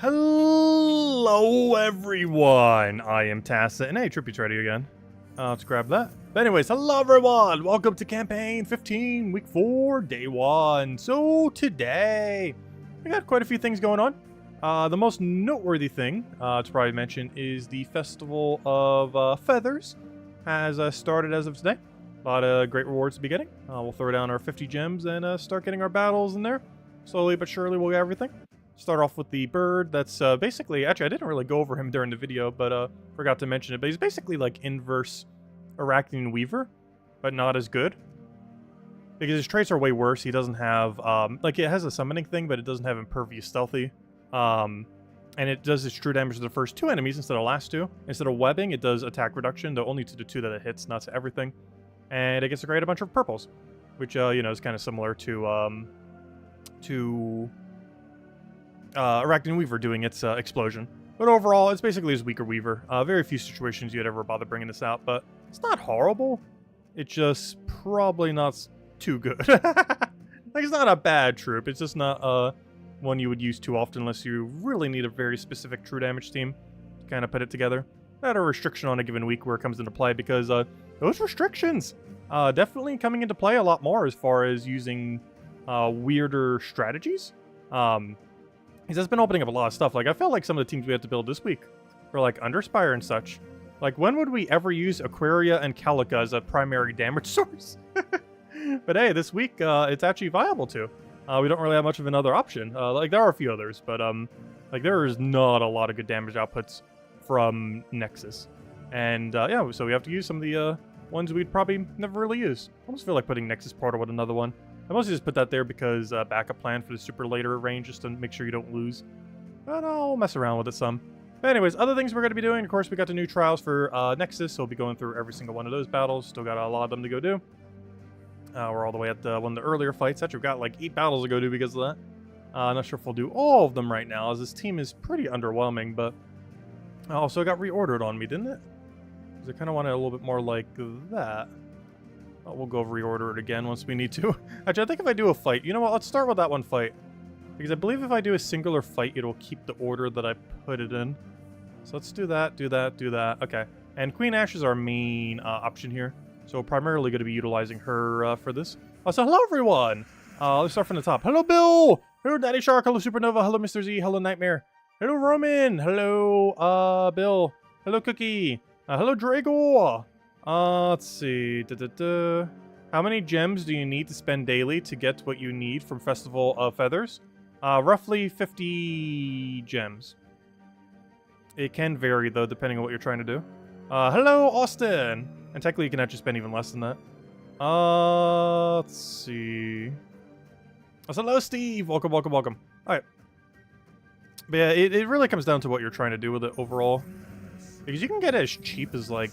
Hello, everyone. I am Tacit, and hey, Trippy's ready again. Let's grab that. But anyways, hello, everyone. Welcome to Campaign 15, Week 4, Day 1. So today, we got quite a few things going on. The most noteworthy thing to probably mention is the Festival of Feathers has started as of today. A lot of great rewards to be getting. We'll throw down our 50 gems and start getting our battles in there. Slowly but surely, we'll get everything. Start off with the bird. That's basically, actually, I didn't really go over him during the video, but forgot to mention it. But he's basically like inverse Arachne Weaver, but not as good. Because his traits are way worse. He doesn't have, like, it has a summoning thing, but it doesn't have impervious stealthy. And it does its true damage to the first 2 enemies instead of the last 2. Instead of webbing, it does attack reduction, though only to the 2 that it hits, not to everything. And it gets to create a bunch of purples, which, you know, is kind of similar to Arachne Weaver doing its explosion. But overall, it's basically his weaker Weaver. Very few situations you'd ever bother bringing this out, but it's not horrible. It's just probably not too good. Like, it's not a bad troop. It's just not one you would use too often unless you really need a very specific true damage team to kind of put it together. Not a restriction on a given week where it comes into play, because those restrictions definitely coming into play a lot more as far as using weirder strategies. He's just been opening up a lot of stuff. Like, I felt like some of the teams we had to build this week for, like, Underspire and such. Like, when would we ever use Aquaria and Calica as a primary damage source? But hey, this week, it's actually viable too. We don't really have much of another option. Like, there are a few others, but, like, there is not a lot of good damage outputs from Nexus. And, yeah, so we have to use some of the, ones we'd probably never really use. I almost feel like putting Nexus Portal with another one. I mostly just put that there because backup plan for the super later range, just to make sure you don't lose. But I'll mess around with it some. But anyways, other things we're going to be doing, of course, we got the new trials for Nexus, so we'll be going through every single one of those battles. Still got a lot of them to go do. We're all the way at one of the earlier fights. Actually, we've got like 8 battles to go do because of that. I'm not sure if we'll do all of them right now, as this team is pretty underwhelming, but... Also, it got reordered on me, didn't it? Because I kind of wanted a little bit more like that. We'll go reorder it again once we need to. Actually, I think if I do a fight... You know what? Let's start with that one fight. Because I believe if I do a singular fight, it'll keep the order that I put it in. So let's do that, do that, do that. Okay. And Queen Ash is our main option here. So we're primarily going to be utilizing her for this. So hello, everyone! Let's start from the top. Hello, Bill! Hello, Daddy Shark! Hello, Supernova! Hello, Mr. Z! Hello, Nightmare! Hello, Roman! Hello, Bill! Hello, Cookie! Hello, Dragor! Let's see. How many gems do you need to spend daily to get what you need from Festival of Feathers? Roughly 50 gems. It can vary, though, depending on what you're trying to do. Hello, Austin! And technically, you can actually spend even less than that. Let's see. Hello, Steve! Welcome, welcome, welcome. Alright. But yeah, it really comes down to what you're trying to do with it overall. Because you can get it as cheap as, like,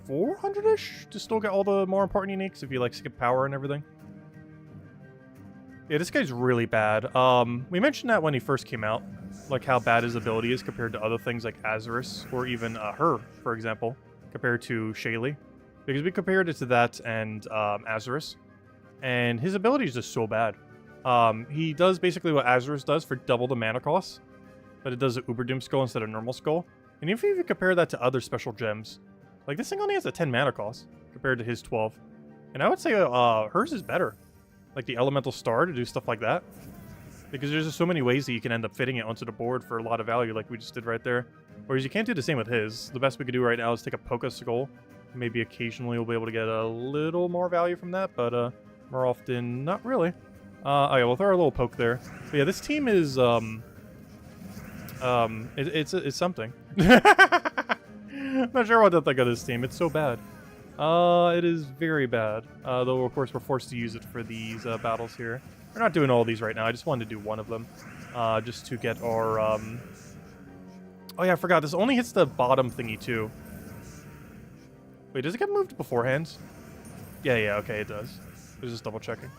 400-ish to still get all the more important uniques if you, like, skip power and everything. Yeah, this guy's really bad. We mentioned that when he first came out, like how bad his ability is compared to other things like Azuris, or even her, for example, compared to Shaylee. Because we compared it to that and Azuris, and his ability is just so bad. He does basically what Azuris does for double the mana cost, but it does the Uber Doom Skull instead of normal Skull. And if you even compare that to other special gems, like, this thing only has a 10 mana cost compared to his 12. And I would say hers is better. Like the Elemental Star to do stuff like that. Because there's just so many ways that you can end up fitting it onto the board for a lot of value, like we just did right there. Whereas you can't do the same with his. The best we could do right now is take a Poke Skull. Maybe occasionally we'll be able to get a little more value from that, but more often, not really. Oh yeah, we'll throw our little poke there. But yeah, this team is, it's something. I'm not sure what to think of this team. It's so bad. It is very bad. Though, of course, we're forced to use it for these battles here. We're not doing all these right now. I just wanted to do one of them. Just to get our... Oh, yeah, I forgot. This only hits the bottom thingy, too. Wait, does it get moved beforehand? Yeah, okay, it does. I was just double-checking.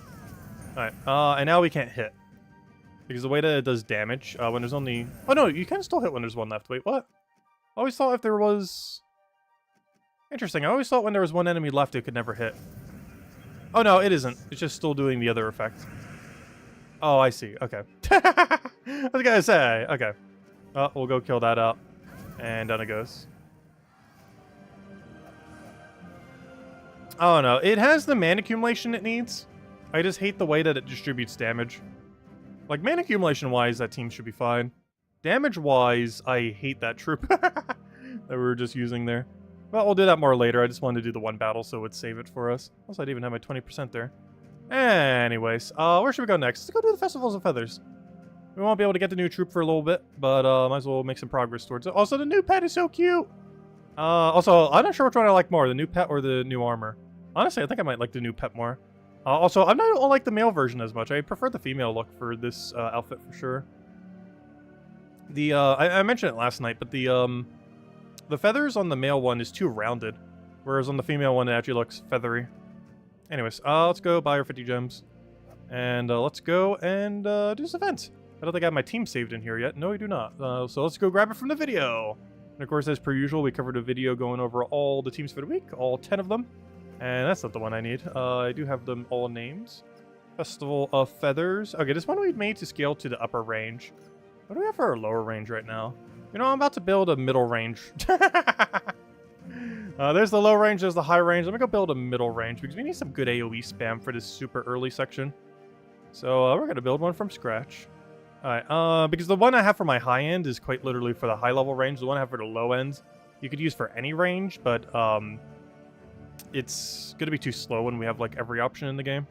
Alright, and now we can't hit. Because the way that it does damage, when there's only... Oh, no, you can still hit when there's one left. Wait, what? I always thought if there was... Interesting. I always thought when there was one enemy left, it could never hit. Oh, no, it isn't. It's just still doing the other effect. Oh, I see. Okay. I was gonna say. Okay. Oh, we'll go kill that out. And down it goes. Oh no, it has the mana accumulation it needs. I just hate the way that it distributes damage. Like, mana accumulation-wise, that team should be fine. Damage-wise, I hate that troop that we were just using there. Well, we'll do that more later. I just wanted to do the one battle so it would save it for us. Also, I'd even have my 20% there. Anyways, where should we go next? Let's go do the Festivals of Feathers. We won't be able to get the new troop for a little bit, but might as well make some progress towards it. Also, the new pet is so cute! Also, I'm not sure which one I like more, the new pet or the new armor. Honestly, I think I might like the new pet more. Also, I don't like the male version as much. I prefer the female look for this outfit for sure. The I mentioned it last night, but the feathers on the male one is too rounded, whereas on the female one it actually looks feathery. Anyways, let's go buy our 50 gems, and let's go and do this event. I don't think I have my team saved in here yet. No, I do not. So let's go grab it from the video. And of course, as per usual, we covered a video going over all the teams for the week, all 10 of them. And that's not the one I need. I do have them all names. Festival of Feathers. Okay, this one we made to scale to the upper range. What do we have for our lower range right now? You know, I'm about to build a middle range. There's the low range, there's the high range. Let me go build a middle range because we need some good AoE spam for this super early section. So we're going to build one from scratch. Alright, because the one I have for my high end is quite literally for the high level range. The one I have for the low end, you could use for any range, but it's going to be too slow when we have like every option in the game.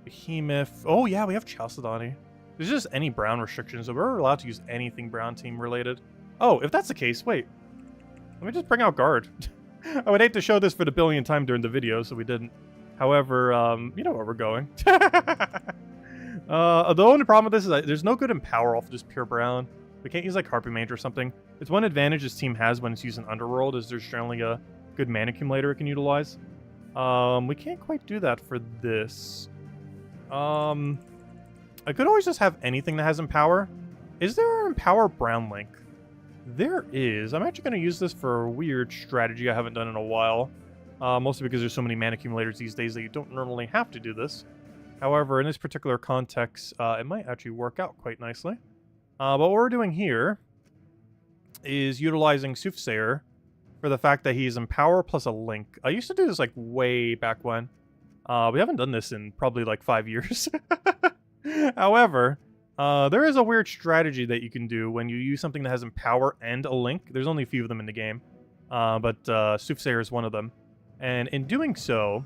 Behemoth. Oh yeah, we have Chalcedony. There's just any brown restrictions, so we're allowed to use anything brown team related. Oh, if that's the case, wait. Let me just bring out Guard. I would hate to show this for the billionth time during the video, so we didn't. However, you know where we're going. The only problem with this is that there's no good Empower off of just pure brown. We can't use like Harpy Mage or something. It's one advantage this team has when it's using Underworld is there's generally a good mana accumulator it can utilize. We can't quite do that for this. I could always just have anything that has Empower. Is there an Empower Brown Link? There is. I'm actually going to use this for a weird strategy I haven't done in a while. Mostly because there's so many mana accumulators these days that you don't normally have to do this. However, in this particular context, it might actually work out quite nicely. But what we're doing here is utilizing Soothsayer for the fact that he's Empower plus a Link. I used to do this like way back when. We haven't done this in probably like 5 years. However, there is a weird strategy that you can do when you use something that has Empower and a Link. There's only a few of them in the game, but Soothsayer is one of them. And in doing so,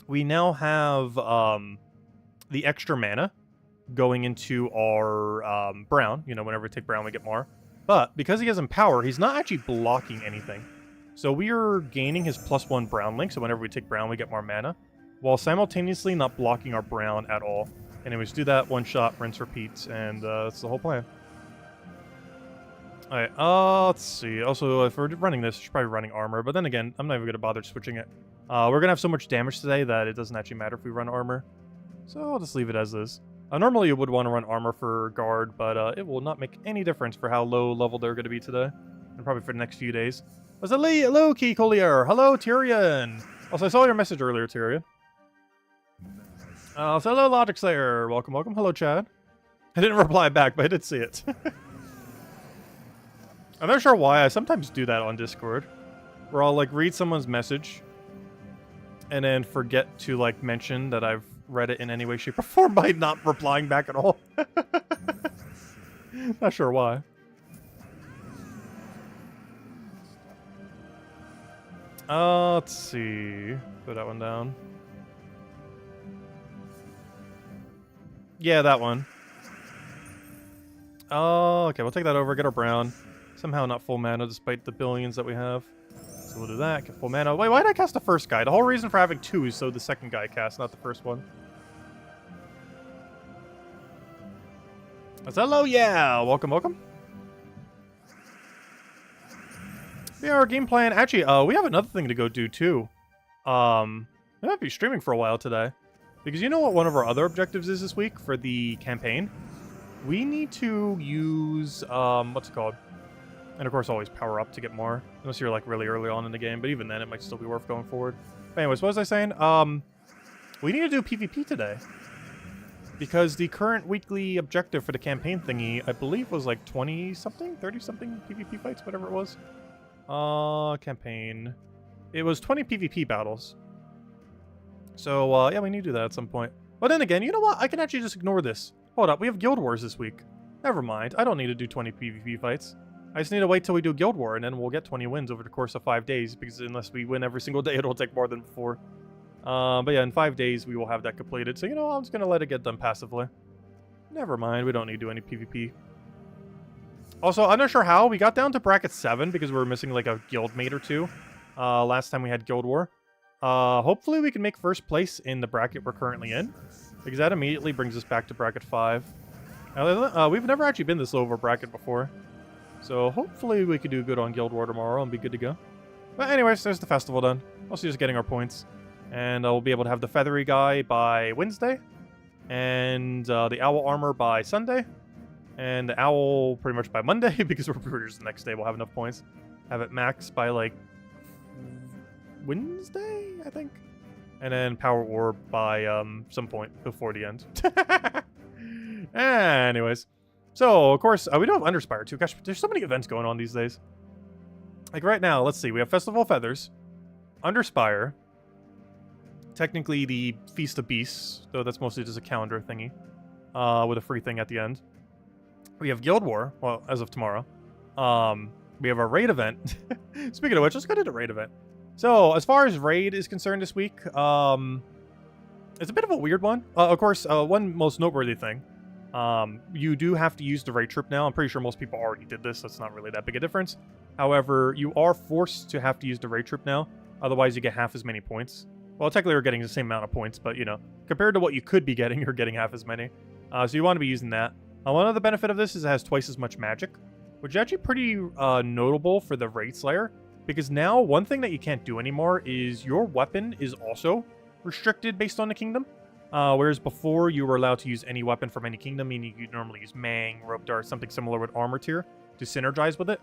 we now have the extra mana going into our brown. You know, whenever we take brown, we get more. But because he has Empower, he's not actually blocking anything. So we are gaining his +1 brown link, so whenever we take brown, we get more mana, while simultaneously not blocking our brown at all. Anyways, do that, one shot, rinse, repeat, and that's the whole plan. Alright, let's see. Also, if we're running this, we should probably be running armor, but then again, I'm not even going to bother switching it. We're going to have so much damage today that it doesn't actually matter if we run armor. So I'll just leave it as is. Normally you would want to run armor for guard, but it will not make any difference for how low level they're going to be today. And probably for the next few days. Hello, Key Collier. Hello, Tyrion. Also, I saw your message earlier, Tyrion. So hello, Logic Slayer. Welcome, welcome. Hello, Chad. I didn't reply back, but I did see it. I'm not sure why. I sometimes do that on Discord, where I'll like read someone's message and then forget to like mention that I've read it in any way, shape, or form by not replying back at all. Not sure why. Let's see. Put that one down. Yeah, that one. Oh, okay, we'll take that over, get our brown. Somehow not full mana despite the billions that we have. So we'll do that, get full mana. Wait, why did I cast the first guy? The whole reason for having two is so the second guy casts, not the first one. Hello, yeah! Welcome, welcome. Yeah, our game plan. Actually, we have another thing to go do, too. We might be streaming for a while today. Because you know what one of our other objectives is this week for the campaign? We need to use, what's it called? And of course, always power up to get more. Unless you're like really early on in the game, but even then it might still be worth going forward. But anyways, what was I saying? We need to do PvP today. Because the current weekly objective for the campaign thingy, I believe, was like 20-something, 30-something PvP fights, whatever it was. Campaign. It was 20 PvP battles. So, yeah, we need to do that at some point. But then again, you know what? I can actually just ignore this. Hold up, we have Guild Wars this week. Never mind, I don't need to do 20 PvP fights. I just need to wait till we do Guild War, and then we'll get 20 wins over the course of 5 days, because unless we win every single day, it'll take more than before. But yeah, in 5 days, we will have that completed. So, you know, I'm just going to let it get done passively. Never mind, we don't need to do any PvP. Also, I'm not sure how. We got down to bracket 7 because we were missing, like, a guild mate or two last time we had Guild War. Hopefully we can make first place in the bracket we're currently in, because that immediately brings us back to bracket 5. We've never actually been this low of a bracket before. So hopefully we could do good on Guild War tomorrow and be good to go. But anyways, there's the festival done. Also just getting our points. And we'll be able to have the feathery guy by Wednesday. And the owl armor by Sunday. And the owl pretty much by Monday, because we're recruiters the next day. We'll have enough points. Have it max by like Wednesday, I think. And then power orb by some point before the end. Anyways. So, of course, we do have Underspire, too. Gosh, there's so many events going on these days. Like, right now, let's see. We have Festival of Feathers, Underspire, technically the Feast of Beasts, though that's mostly just a calendar thingy, with a free thing at the end. We have Guild War, well, as of tomorrow. We have our raid event. Speaking of which, let's go to the raid event. So, as far as raid is concerned this week, it's a bit of a weird one. Of course, one most noteworthy thing. You do have to use the raid troop now. I'm pretty sure most people already did this, so it's not really that big a difference. However, you are forced to have to use the raid troop now. Otherwise, you get half as many points. Well, technically, we're getting the same amount of points, but, you know, compared to what you could be getting, you're getting half as many. So you want to be using that. One other benefit of this is it has twice as much magic, which is actually pretty notable for the Raid Slayer. Because now, one thing that you can't do anymore is your weapon is also restricted based on the kingdom. Whereas before, you were allowed to use any weapon from any kingdom, meaning you normally use Mang, Rope Dart, something similar with armor tier to synergize with it.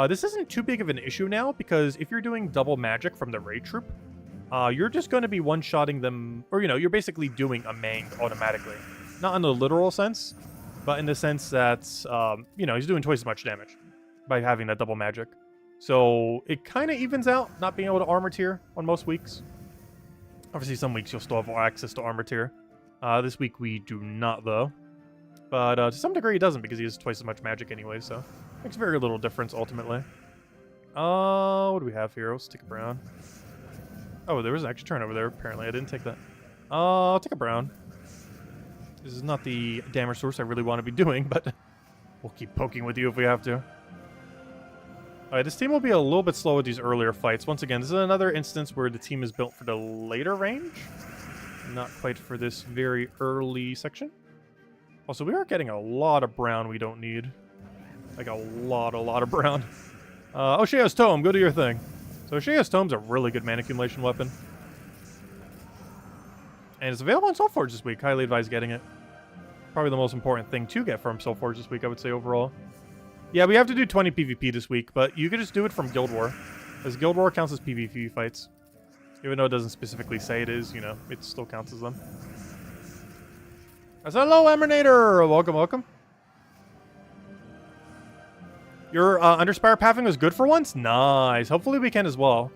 This isn't too big of an issue now, because if you're doing double magic from the raid troop, you're just going to be one-shotting them, or, you know, you're basically doing a Mang automatically. Not in the literal sense, but in the sense that, you know, he's doing twice as much damage by having that double magic. So it kind of evens out not being able to armor tier on most weeks. Obviously, some weeks you'll still have access to armor tier. This week we do not, though. But to some degree, he doesn't, because he has twice as much magic anyway, so makes very little difference ultimately. What do we have here? Let's take a brown. Oh, there was an extra turn over there. Apparently, I didn't take that. I'll take a brown. This is not the damage source I really want to be doing, but we'll keep poking with you if we have to. Alright, this team will be a little bit slow with these earlier fights. Once again, this is another instance where the team is built for the later range. Not quite for this very early section. Also, we are getting a lot of brown we don't need. Like a lot of brown. Oshea's Tome, go do your thing. So Oshea's Tome's a really good mana accumulation weapon. And it's available on Soulforge this week. Highly advise getting it. Probably the most important thing to get from Soulforge this week, I would say, overall. Yeah, we have to do 20 PvP this week, but you could just do it from Guild War. As Guild War counts as PvP fights. Even though it doesn't specifically say it is, you know, it still counts as them. Hello, Emanator! Welcome, welcome. Your Underspire pathing was good for once? Nice. Hopefully we can as well.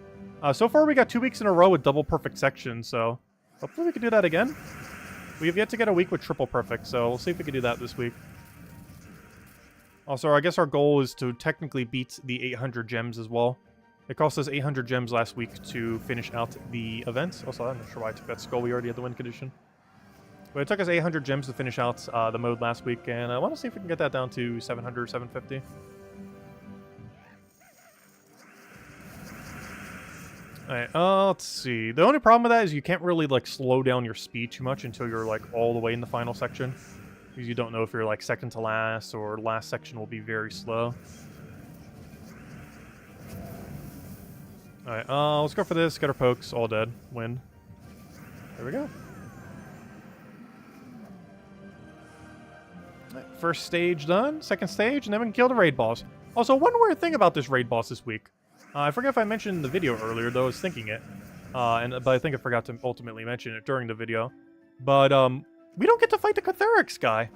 So far we got 2 weeks in a row with double perfect sections, so hopefully we can do that again. We have yet to get a week with triple perfect, so we'll see if we can do that this week. Also, I guess our goal is to technically beat the 800 gems as well. It cost us 800 gems last week to finish out the event. Also, I'm not sure why I took that skull. We already had the win condition. But it took us 800 gems to finish out the mode last week, and I want to see if we can get that down to 700, 750. Alright, let's see. The only problem with that is you can't really, like, slow down your speed too much until you're, like, all the way in the final section. Because you don't know if you're, like, second to last, or last section will be very slow. Alright, let's go for this. Get our pokes. All dead. Win. There we go. Right, first stage done. Second stage, and then we can kill the raid boss. Also, one weird thing about this raid boss this week. I forget if I mentioned in the video earlier, though I was thinking it. But I think I forgot to ultimately mention it during the video. But we don't get to fight the Catharix guy.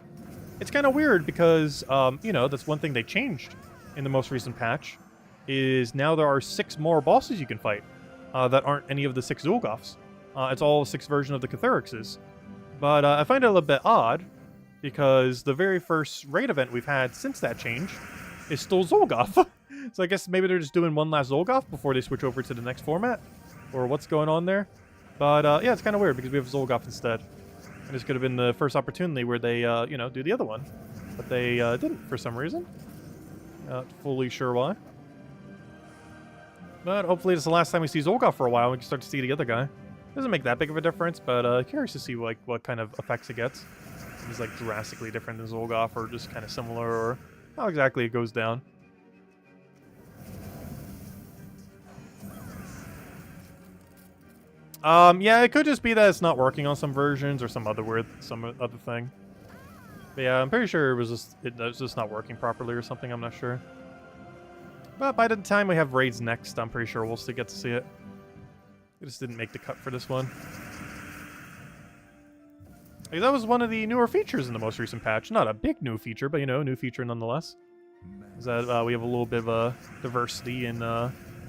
It's kind of weird because, you know, that's one thing they changed in the most recent patch, is now there are 6 more bosses you can fight that aren't any of the 6 Zolgoths. It's all 6 versions of the Catharixes. But I find it a little bit odd, because the very first raid event we've had since that change is still Zolgoth. So I guess maybe they're just doing one last Zolgoth before they switch over to the next format, or what's going on there. But yeah, it's kind of weird because we have Zolgoth instead. And this could have been the first opportunity where they, you know, do the other one. But they didn't for some reason. Not fully sure why. But hopefully it's the last time we see Zolgoth for a while. We can start to see the other guy. Doesn't make that big of a difference, but curious to see like what kind of effects it gets. If it's like drastically different than Zolgoth, or just kind of similar, or how exactly it goes down. Yeah, it could just be that it's not working on some versions or some other thing. But yeah, I'm pretty sure it was just not working properly or something. I'm not sure. But by the time we have raids next, I'm pretty sure we'll still get to see it. It just didn't make the cut for this one. Like, that was one of the newer features in the most recent patch. Not a big new feature, but you know, new feature nonetheless. Is that we have a little bit of diversity in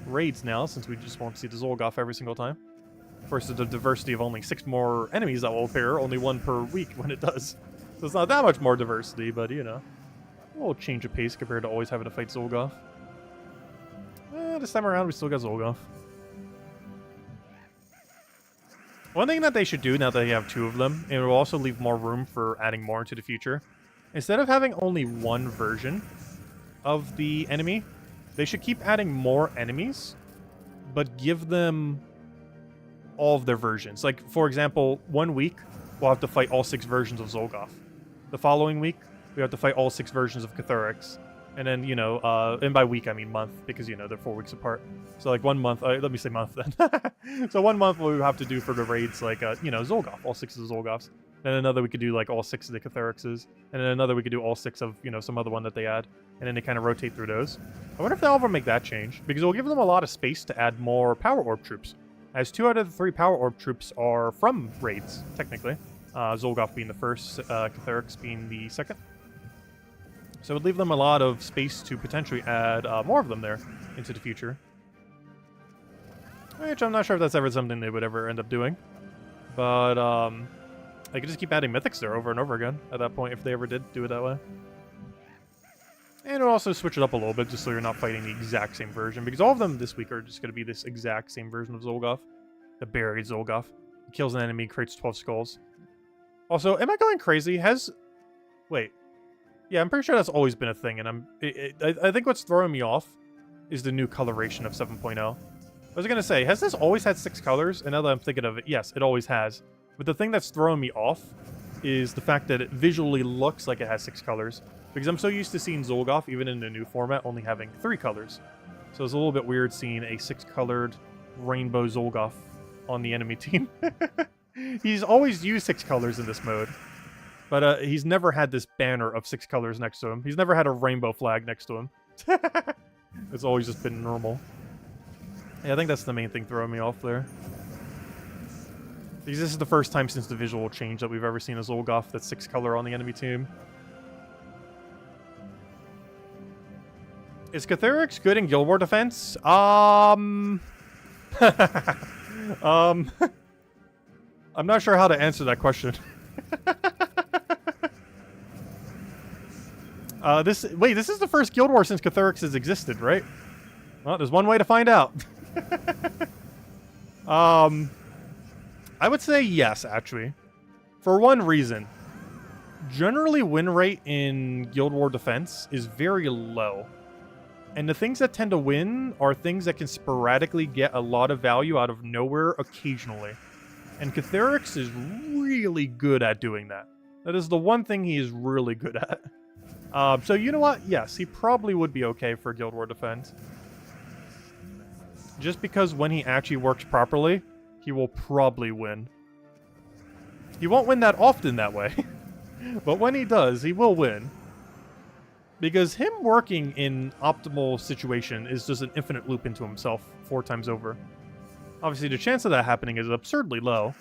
raids now, since we just won't see the Zolgoth every single time. Of course, the diversity of only 6 more enemies that will appear, only 1 per week when it does. So it's not that much more diversity, but you know, a little change of pace compared to always having to fight Zolgoth. This time around, we still got Zolgoth. One thing that they should do now that they have 2 of them, and it will also leave more room for adding more into the future, instead of having only 1 version of the enemy, they should keep adding more enemies, but give them all of their versions. Like, for example, 1 week, we'll have to fight all 6 versions of Zolgoth. The following week, we have to fight all 6 versions of Catharix. And then, you know, and by week I mean month, because, you know, they're 4 weeks apart. So, like, 1 month, let me say month then. So 1 month we have to do for the raids, like, you know, Zolgoth, all 6 of the Zolgoths. Then another we could do, like, all 6 of the Catharixes. And then another we could do all 6 of, you know, some other one that they add. And then they kind of rotate through those. I wonder if they'll ever make that change, because it will give them a lot of space to add more Power Orb troops. As 2 out of the 3 Power Orb troops are from raids, technically. Zolgoth being the first, Catharix being the second. So it would leave them a lot of space to potentially add more of them there into the future. Which I'm not sure if that's ever something they would ever end up doing. But they could just keep adding mythics there over and over again at that point if they ever did do it that way. And it'll also switch it up a little bit just so you're not fighting the exact same version. Because all of them this week are just going to be this exact same version of Zolgoth. The buried Zolgoth. It kills an enemy, creates 12 skulls. Also, am I going crazy? Wait. Yeah, I'm pretty sure that's always been a thing, and I think what's throwing me off is the new coloration of 7.0. I was gonna say, has this always had 6 colors? And now that I'm thinking of it, yes, it always has. But the thing that's throwing me off is the fact that it visually looks like it has 6 colors. Because I'm so used to seeing Zolgoth, even in the new format, only having 3 colors. So it's a little bit weird seeing a 6-colored rainbow Zolgoth on the enemy team. He's always used 6 colors in this mode. But he's never had this banner of 6 colors next to him. He's never had a rainbow flag next to him. It's always just been normal. Yeah, I think that's the main thing throwing me off there. Because this is the first time since the visual change that we've ever seen a Zolgoth that's 6 color on the enemy team. Is Catharix good in Guild War defense? I'm not sure how to answer that question. This is the first Guild War since Catharix has existed, right? Well, there's one way to find out. I would say yes, actually. For one reason. Generally, win rate in Guild War defense is very low. And the things that tend to win are things that can sporadically get a lot of value out of nowhere occasionally. And Catharix is really good at doing that. That is the one thing he is really good at. So you know what? Yes, he probably would be okay for Guild War defense. Just because when he actually works properly, he will probably win. He won't win that often that way. But when he does, he will win. Because him working in optimal situation is just an infinite loop into himself 4 times over. Obviously, the chance of that happening is absurdly low.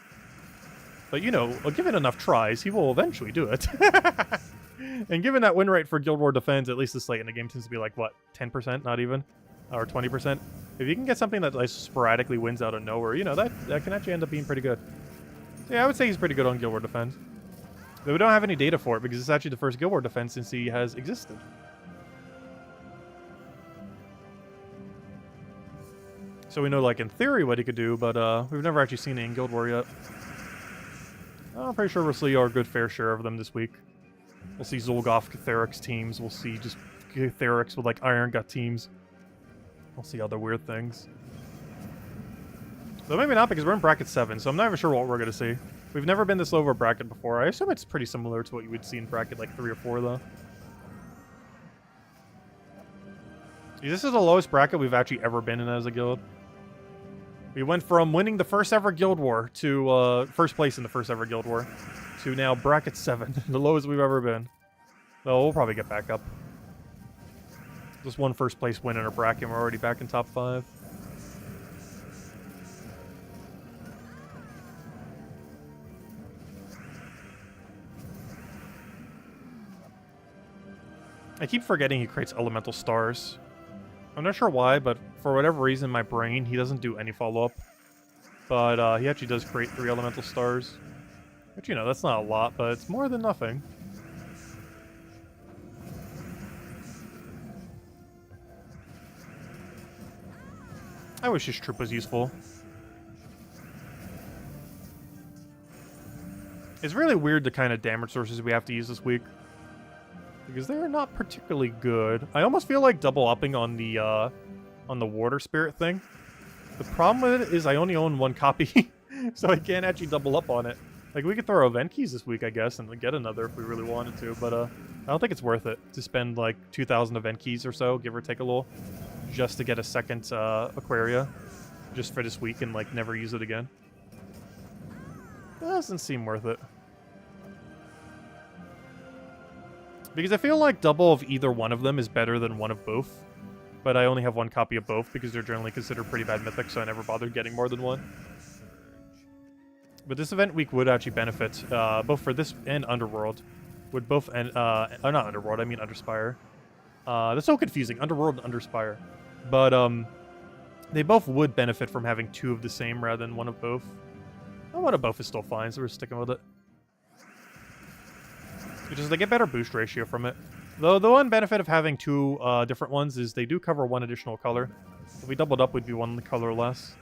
But, you know, given enough tries, he will eventually do it. And given that win rate for Guild War Defense, at least this late in the game, tends to be like, what, 10%? Not even? Or 20%? If you can get something that like, sporadically wins out of nowhere, you know, that can actually end up being pretty good. So yeah, I would say he's pretty good on Guild War Defense. But we don't have any data for it, because it's actually the first Guild War Defense since he has existed. So we know, like, in theory what he could do, but we've never actually seen it in Guild War yet. I'm pretty sure we'll see our good fair share of them this week. We'll see Zolgoth Catharix teams. We'll see just Catharix with, like, Iron Gut teams. We'll see other weird things. Though maybe not, because we're in bracket 7, so I'm not even sure what we're going to see. We've never been this low of a bracket before. I assume it's pretty similar to what you would see in bracket, like, 3 or 4, though. This is the lowest bracket we've actually ever been in as a guild. We went from winning the first ever Guild War to first place in the first ever Guild War to now bracket 7, the lowest we've ever been. Well, we'll probably get back up. Just one first place win in our bracket, and we're already back in top 5. I keep forgetting he creates elemental stars. I'm not sure why, but for whatever reason in my brain, he doesn't do any follow-up. But he actually does create 3 elemental stars. Which, you know, that's not a lot, but it's more than nothing. I wish his troop was useful. It's really weird the kind of damage sources we have to use this week, because they're not particularly good. I almost feel like double upping on the water spirit thing. The problem with it is I only own 1 copy, so I can't actually double up on it. Like, we could throw event keys this week, I guess, and get another if we really wanted to, but I don't think it's worth it to spend like 2,000 event keys or so, give or take a little, just to get a second Aquaria, just for this week and like never use it again. Doesn't seem worth it. Because I feel like double of either one of them is better than one of both. But I only have 1 copy of both because they're generally considered pretty bad mythics, so I never bothered getting more than 1. But this event week would actually benefit, both for this and Underworld. Would both, and not Underworld, I mean Underspire. That's so confusing, Underworld and Underspire. But, they both would benefit from having 2 of the same rather than 1 of both. Oh, 1 of both is still fine, so we're sticking with it. Because they get better boost ratio from it. Though the one benefit of having 2 different ones is they do cover 1 additional color. If we doubled up, we'd be 1 color less.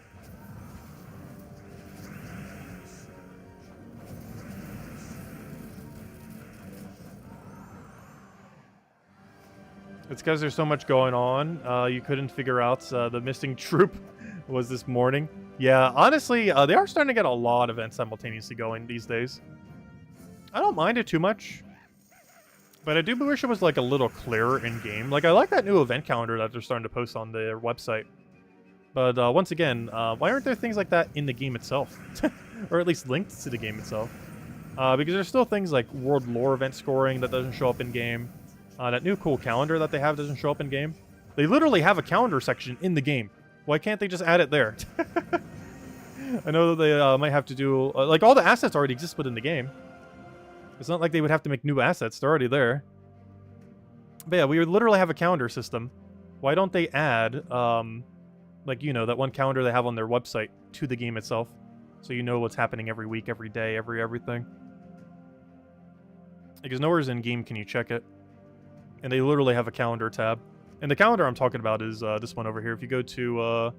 It's because there's so much going on. You couldn't figure out the missing troop was this morning. Yeah, honestly, they are starting to get a lot of events simultaneously going these days. I don't mind it too much. But I do wish it was like a little clearer in-game. Like, I like that new event calendar that they're starting to post on their website. But once again, why aren't there things like that in the game itself? Or at least linked to the game itself? Because there's still things like World Lore event scoring that doesn't show up in-game. That new cool calendar that they have doesn't show up in-game. They literally have a calendar section in the game. Why can't they just add it there? I know that they might have to do... like, all the assets already exist within the game. It's not like they would have to make new assets. They're already there. But yeah, we would literally have a calendar system. Why don't they add, like, you know, that one calendar they have on their website to the game itself? So you know what's happening every week, every day, everything. Because nowhere in game can you check it. And they literally have a calendar tab. And the calendar I'm talking about is this one over here. If you go to,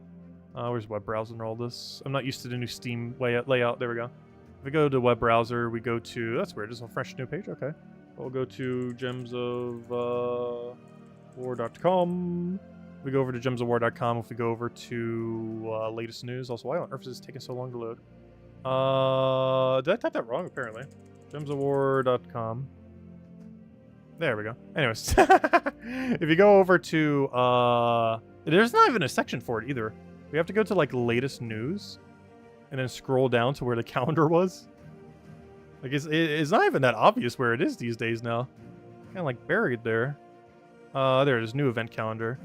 where's web browser and all this? I'm not used to the new Steam layout. There we go. If we go to web browser, we go to... That's weird. It's a fresh new page. Okay. We'll go to gemsofwar.com. We go over to gemsofwar.com. If we go over to latest news. Also, why on earth is this taking so long to load? Did I type that wrong? Apparently. gemsofwar.com. There we go. Anyways. If you go over to... there's not even a section for it either. We have to go to, like, latest news. And then scroll down to where the calendar was. Like, it's not even that obvious where it is these days now. Kind of like buried there. There it is, new event calendar.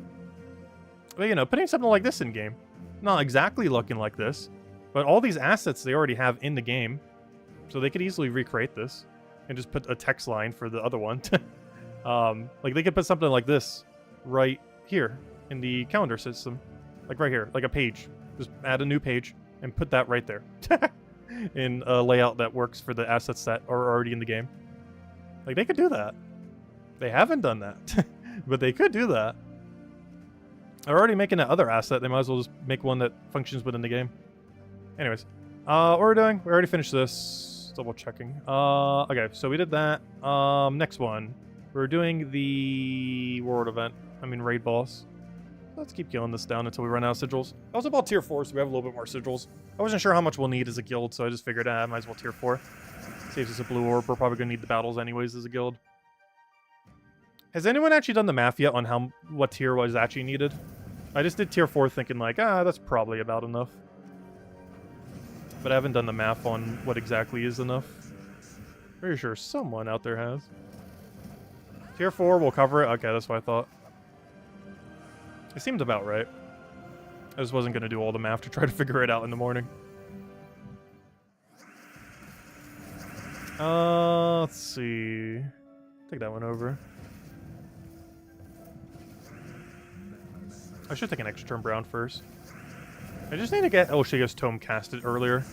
But, you know, putting something like this in game. Not exactly looking like this. But all these assets they already have in the game. So they could easily recreate this and just put a text line for the other one. Like they could put something like this right here in the calendar system. Like right here, like a page. Just add a new page and put that right there. In a layout that works for the assets that are already in the game. Like they could do that. They haven't done that. But they could do that. They're already making that other asset. They might as well just make one that functions within the game. Anyways, what we're doing, we already finished this. Double checking. Okay, so we did that. Next one. We're doing the world event. I mean raid boss. Let's keep killing this down until we run out of sigils. I was about tier 4, so we have a little bit more sigils. I wasn't sure how much we'll need as a guild, so I just figured I might as well tier 4. Saves us a blue orb. We're probably going to need the battles anyways as a guild. Has anyone actually done the math yet on what tier was actually needed? I just did tier 4 thinking like, that's probably about enough. But I haven't done the math on what exactly is enough. Pretty sure someone out there has. Tier 4 will cover it? Okay, that's what I thought. It seemed about right. I just wasn't going to do all the math to try to figure it out in the morning. Let's see. Take that one over. I should take an extra turn brown first. I just need to get Elshea's Tome casted earlier.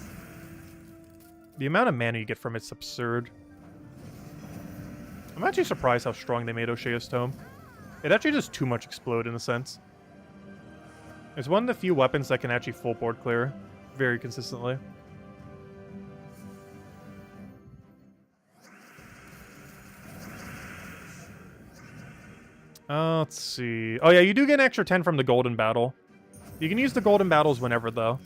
The amount of mana you get from it's absurd. I'm actually surprised how strong they made Elshea's Tome. It actually does too much explode in a sense. It's one of the few weapons that can actually full board clear very consistently. Let's see. Oh yeah, you do get an extra 10 from the golden battle. You can use the golden battles whenever though.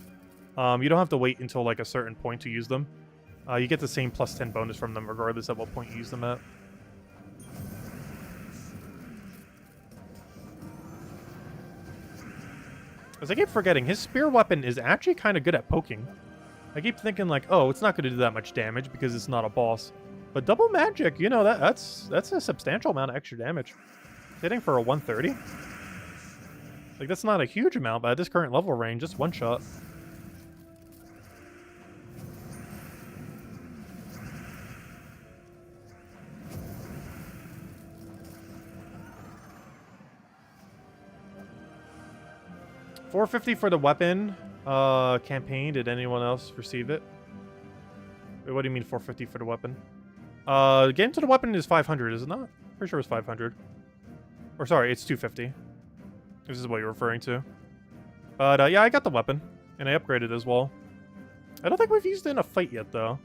You don't have to wait until like a certain point to use them. You get the same plus 10 bonus from them regardless of what point you use them at. As I keep forgetting, his spear weapon is actually kind of good at poking. I keep thinking like, oh, it's not going to do that much damage because it's not a boss. But double magic, you know, that's a substantial amount of extra damage. Hitting for a 130? Like, that's not a huge amount, but at this current level range, just one shot. $450 for the weapon campaign. Did anyone else receive it? Wait, what do you mean $450 for the weapon? Getting to the weapon is 500, is it not? Pretty sure it was 500. Or sorry, it's 250. This is what you're referring to. But yeah, I got the weapon, and I upgraded as well. I don't think we've used it in a fight yet, though.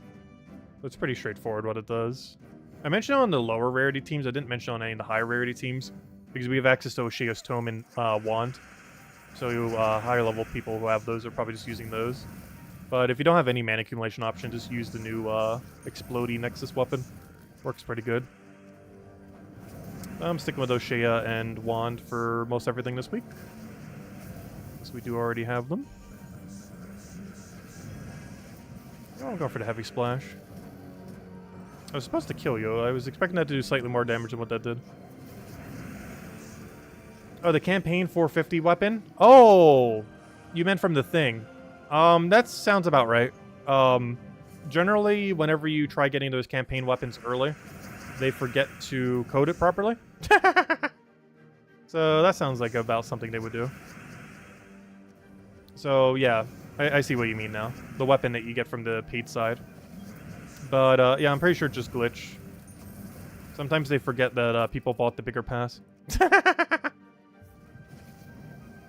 It's pretty straightforward what it does. I mentioned it on the lower rarity teams. I didn't mention it on any of the higher rarity teams because we have access to Elshea's Tome and Wand. So higher level people who have those are probably just using those. But if you don't have any mana accumulation option, just use the new Explodey Nexus weapon. Works pretty good. I'm sticking with Elshea and Wand for most everything this week. Because we do already have them. Oh, I'm going for the Heavy Splash. I was supposed to kill you. I was expecting that to do slightly more damage than what that did. Oh, the campaign 450 weapon? Oh! You meant from the thing. That sounds about right. Generally, whenever you try getting those campaign weapons early, they forget to code it properly. So that sounds like about something they would do. So yeah, I see what you mean now. The weapon that you get from the paid side. But yeah, I'm pretty sure it's just glitch. Sometimes they forget that people bought the bigger pass.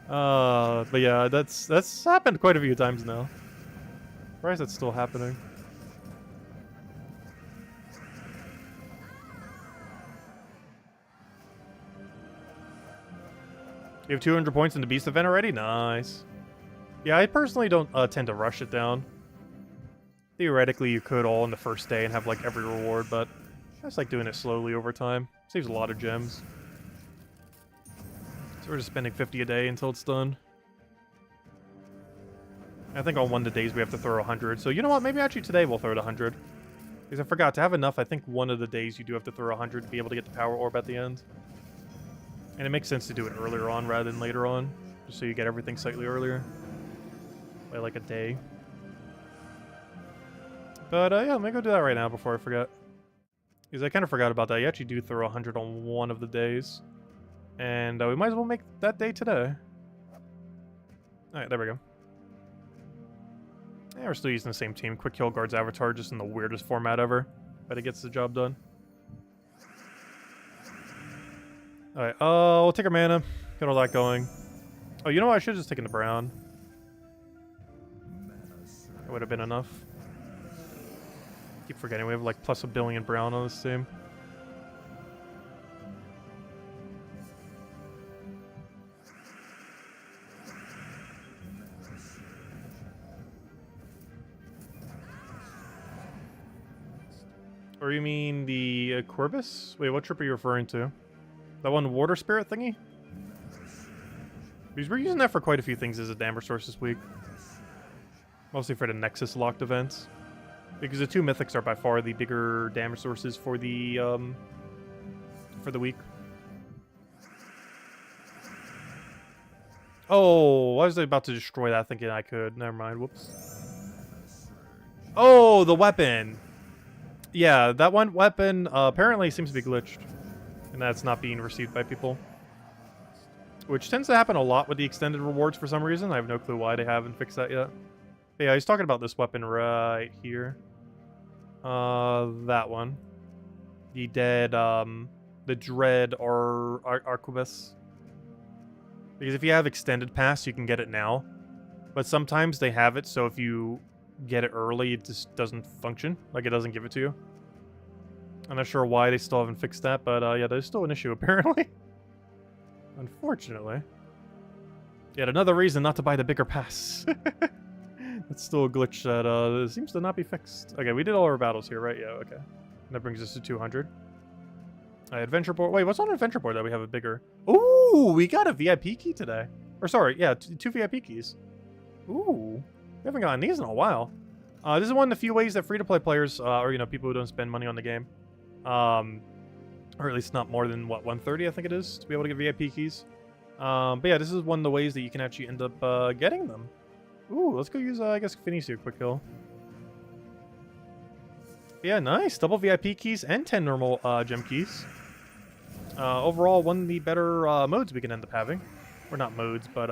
But yeah, that's happened quite a few times now. Why is that still happening? You have 200 points in the Beast event already? Nice. Yeah, I personally don't tend to rush it down. Theoretically, you could all in the first day and have like every reward, but I just like doing it slowly over time. Saves a lot of gems. So we're just spending 50 a day until it's done. I think on one of the days we have to throw 100. So you know what? Maybe actually today we'll throw it 100. Because I forgot to have enough. I think one of the days you do have to throw 100 to be able to get the power orb at the end. And it makes sense to do it earlier on rather than later on. Just so you get everything slightly earlier. By like a day. But yeah, let me go do that right now before I forget. Because I kind of forgot about that. You actually do throw 100 on one of the days. And we might as well make that day today. Alright, there we go. Yeah, we're still using the same team. Quick Kill Guard's Avatar, just in the weirdest format ever. But it gets the job done. Alright, we'll take our mana. Get all that going. Oh, you know what? I should have just taken the brown. It would have been enough. Keep forgetting we have like plus 1 billion brown on this team. Or you mean the Corvus? Wait, what trip are you referring to? That one water spirit thingy? Because we're using that for quite a few things as a damage source this week. Mostly for the Nexus locked events. Because the 2 mythics are by far the bigger damage sources for the week. Oh, I was about to destroy that thinking I could. Never mind, whoops. Oh, the weapon! Yeah, that one weapon apparently seems to be glitched. And that's not being received by people. Which tends to happen a lot with the extended rewards for some reason. I have no clue why they haven't fixed that yet. But yeah, he's talking about this weapon right here. That one. The dead, the Dread or Arquebus. Because if you have extended pass, you can get it now. But sometimes they have it, so if you get it early, it just doesn't function. Like, it doesn't give it to you. I'm not sure why they still haven't fixed that, but yeah, there's still an issue, apparently. Unfortunately. Yet another reason not to buy the bigger pass. That's still a glitch that seems to not be fixed. Okay, we did all our battles here, right? Yeah, okay. And that brings us to 200. Adventure board. Wait, what's on adventure board that we have a bigger? Ooh, we got a VIP key today. Or sorry, yeah, 2 VIP keys. Ooh, we haven't gotten these in a while. This is one of the few ways that free-to-play players, or, you know, people who don't spend money on the game, or at least not more than, what, 130, I think it is, to be able to get VIP keys. But yeah, this is one of the ways that you can actually end up getting them. Ooh, let's go use, I guess, Phoenicia Quick Kill. Yeah, nice. Double VIP keys and 10 normal gem keys. Overall, one of the better modes we can end up having. Or not modes, but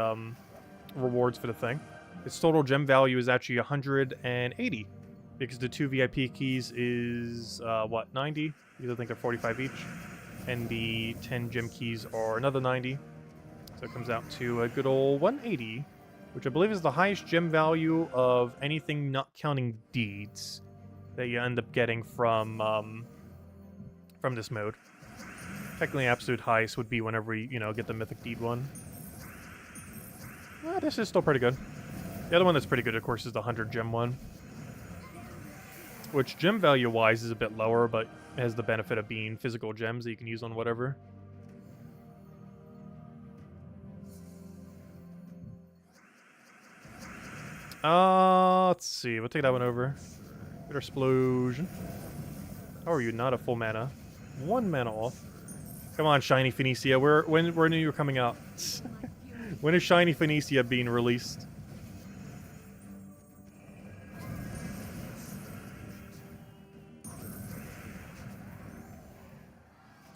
rewards for the thing. Its total gem value is actually 180. Because the 2 VIP keys is, what, 90? Because I think they're 45 each. And the 10 gem keys are another 90. So it comes out to a good old 180. Which I believe is the highest gem value of anything not counting deeds that you end up getting from this mode. Technically, absolute highest would be whenever you know, get the mythic deed one. This is still pretty good. The other one that's pretty good, of course, is the 100 gem one. Which, gem value-wise, is a bit lower, but it has the benefit of being physical gems that you can use on whatever. Let's see. We'll take that one over. Good explosion. How are you? Not a full mana. 1 mana off. Come on, Shiny Phoenicia. When are you coming out? When is Shiny Phoenicia being released?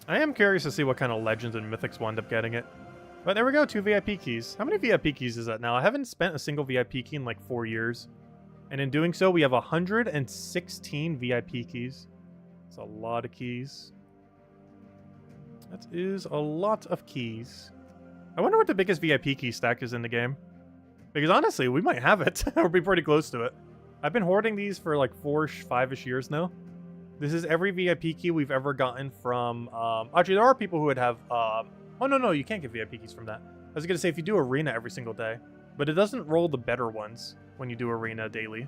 I am curious to see what kind of legends and mythics will end up getting it. But there we go, 2 VIP keys. How many VIP keys is that now? I haven't spent a single VIP key in like 4 years. And in doing so, we have 116 VIP keys. That's a lot of keys. That is a lot of keys. I wonder what the biggest VIP key stack is in the game. Because honestly, we might have it. We'll be pretty close to it. I've been hoarding these for like 4-ish, 5-ish years now. This is every VIP key we've ever gotten from... actually, there are people who would have... oh, no, you can't get VIP keys from that. I was going to say, if you do Arena every single day. But it doesn't roll the better ones when you do Arena daily.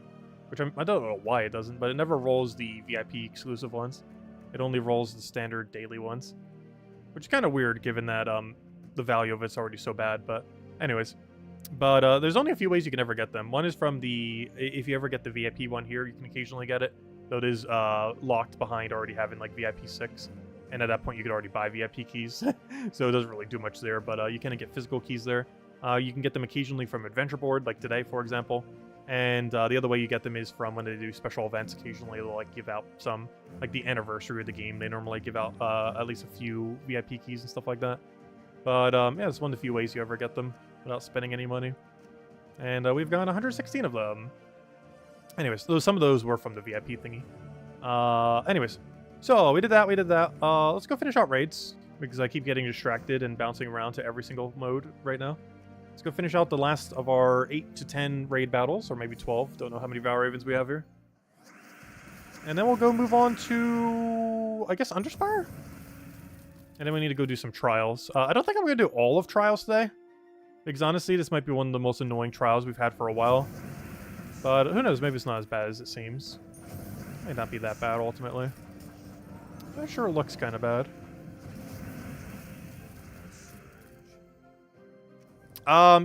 Which I don't know why it doesn't, but it never rolls the VIP exclusive ones. It only rolls the standard daily ones. Which is kind of weird, given that the value of it's already so bad, but anyways. But there's only a few ways you can ever get them. One is from the... If you ever get the VIP one here, you can occasionally get it. Though it is locked behind already having like VIP 6. And at that point, you could already buy VIP keys. So it doesn't really do much there, but you can get physical keys there. You can get them occasionally from Adventure Board, like today, for example. And the other way you get them is from when they do special events. Occasionally, they'll like give out some, like the anniversary of the game. They normally give out at least a few VIP keys and stuff like that. But yeah, it's one of the few ways you ever get them without spending any money. And we've got 116 of them. Anyways, some of those were from the VIP thingy. Anyways, so we did that. Let's go finish out raids because I keep getting distracted and bouncing around to every single mode right now. Let's go finish out the last of our 8 to 10 raid battles, or maybe 12. Don't know how many Vow Ravens we have here. And then we'll go move on to, I guess, Underspire? And then we need to go do some trials. I don't think I'm going to do all of trials today. Because honestly, this might be one of the most annoying trials we've had for a while. But who knows, maybe it's not as bad as it seems. It might not be that bad, ultimately. I'm sure it looks kind of bad.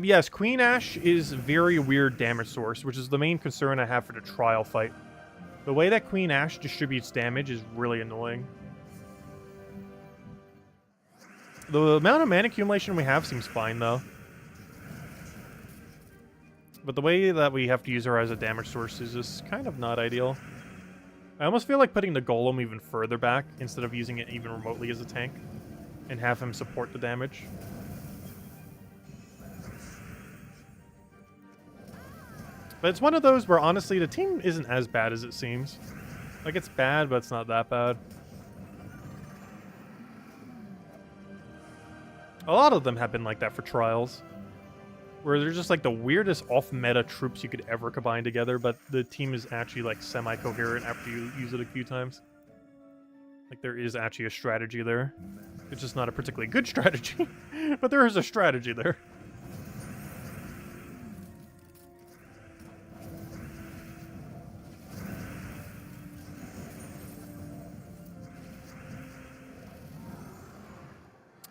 Yes, Queen Ash is very weird damage source, which is the main concern I have for the trial fight. The way that Queen Ash distributes damage is really annoying. The amount of mana accumulation we have seems fine, though. But the way that we have to use her as a damage source is just kind of not ideal. I almost feel like putting the Golem even further back instead of using it even remotely as a tank and have him support the damage. But it's one of those where, honestly, the team isn't as bad as it seems. Like, it's bad, but it's not that bad. A lot of them have been like that for trials. Where they're just, like, the weirdest off-meta troops you could ever combine together, but the team is actually, like, semi-coherent after you use it a few times. Like, there is actually a strategy there. It's just not a particularly good strategy, but there is a strategy there.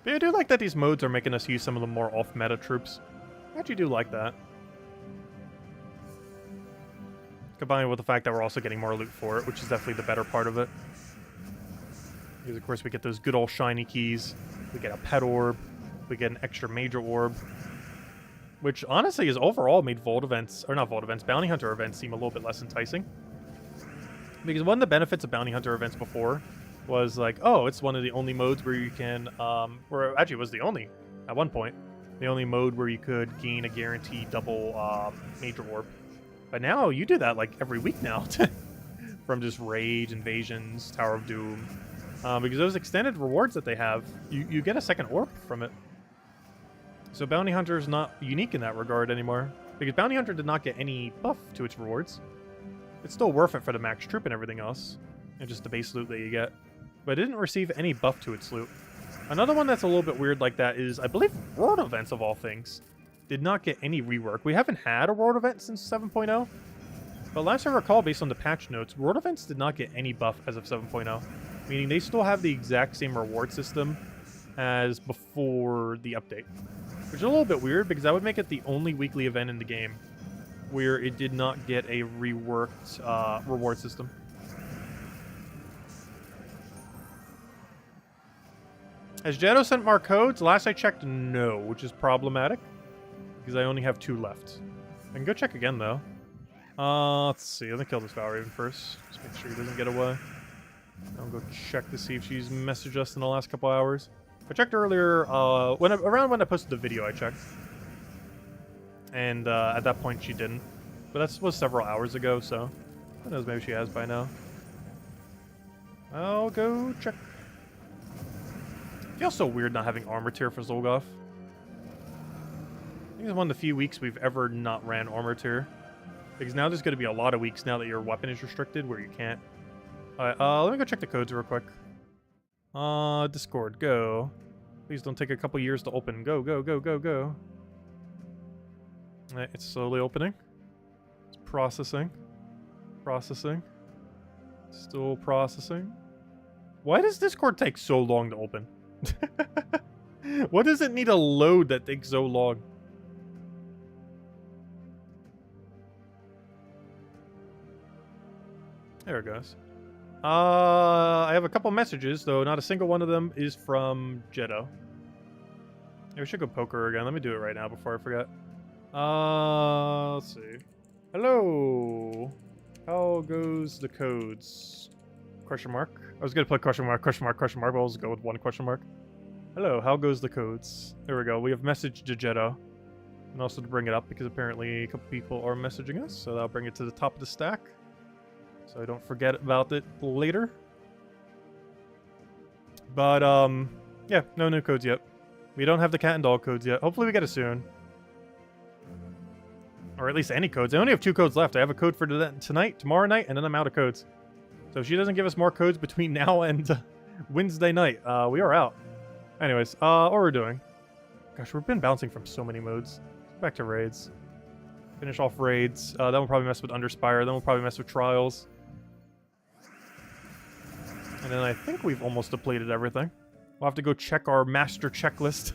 But I do like that these modes are making us use some of the more off-meta troops. I actually do like that. Combined with the fact that we're also getting more loot for it, which is definitely the better part of it. Because, of course, we get those good old shiny keys. We get a pet orb. We get an extra major orb. Which, honestly, has overall made Vault events, or not Vault events, Bounty Hunter events seem a little bit less enticing. Because one of the benefits of Bounty Hunter events before was like, oh, it's one of the only modes where you can, or actually it was the only, at one point, the only mode where you could gain a guaranteed double major orb. But now you do that like every week now. From just Rage, Invasions, Tower of Doom. Because those extended rewards that they have, you get a second orb from it. So Bounty Hunter is not unique in that regard anymore. Because Bounty Hunter did not get any buff to its rewards. It's still worth it for the max troop and everything else. And just the base loot that you get. But it didn't receive any buff to its loot. Another one that's a little bit weird like that is, I believe, World Events, of all things, did not get any rework. We haven't had a World Event since 7.0. But last I recall, based on the patch notes, World Events did not get any buff as of 7.0. Meaning they still have the exact same reward system as before the update. Which is a little bit weird, because that would make it the only weekly event in the game where it did not get a reworked reward system. Has Jetto sent more codes? Last I checked, no, which is problematic. Because I only have 2 left. I can go check again, though. Let's see. Let me kill this Vow Raven first. Just make sure he doesn't get away. I'll go check to see if she's messaged us in the last couple hours. I checked earlier, around when I posted the video, I checked. And at that point, she didn't. But that was several hours ago, so who knows, maybe she has by now. I'll go check. Feels so weird not having armor tier for Zolgoth. I think it's one of the few weeks we've ever not ran armor tier. Because now there's going to be a lot of weeks now that your weapon is restricted where you can't. Alright, let me go check the codes real quick. Discord, go. Please don't take a couple years to open. Go, go, go, go, go. Alright, it's slowly opening. It's processing. Processing. Still processing. Why does Discord take so long to open? What does it need to load that takes so long? There it goes. I have a couple messages, though not a single one of them is from Jetto. Yeah, we should go poke her again. Let me do it right now before I forget. Let's see. Hello. How goes the codes? Question mark. I was gonna put question mark, question mark, question mark, but I'll just go with one question mark. Hello, how goes the codes? There we go. We have message to Jeddah. And also to bring it up because apparently a couple people are messaging us, so that'll bring it to the top of the stack. So I don't forget about it later. But, yeah, no new codes yet. We don't have the cat and dog codes yet. Hopefully we get it soon. Or at least any codes. I only have 2 codes left. I have a code for tonight, tomorrow night, and then I'm out of codes. So if she doesn't give us more codes between now and Wednesday night, we are out. Anyways, what we're doing. Gosh, we've been bouncing from so many modes. Back to raids. Finish off raids. Then we'll probably mess with Underspire. Then we'll probably mess with Trials. And then I think we've almost depleted everything. We'll have to go check our master checklist.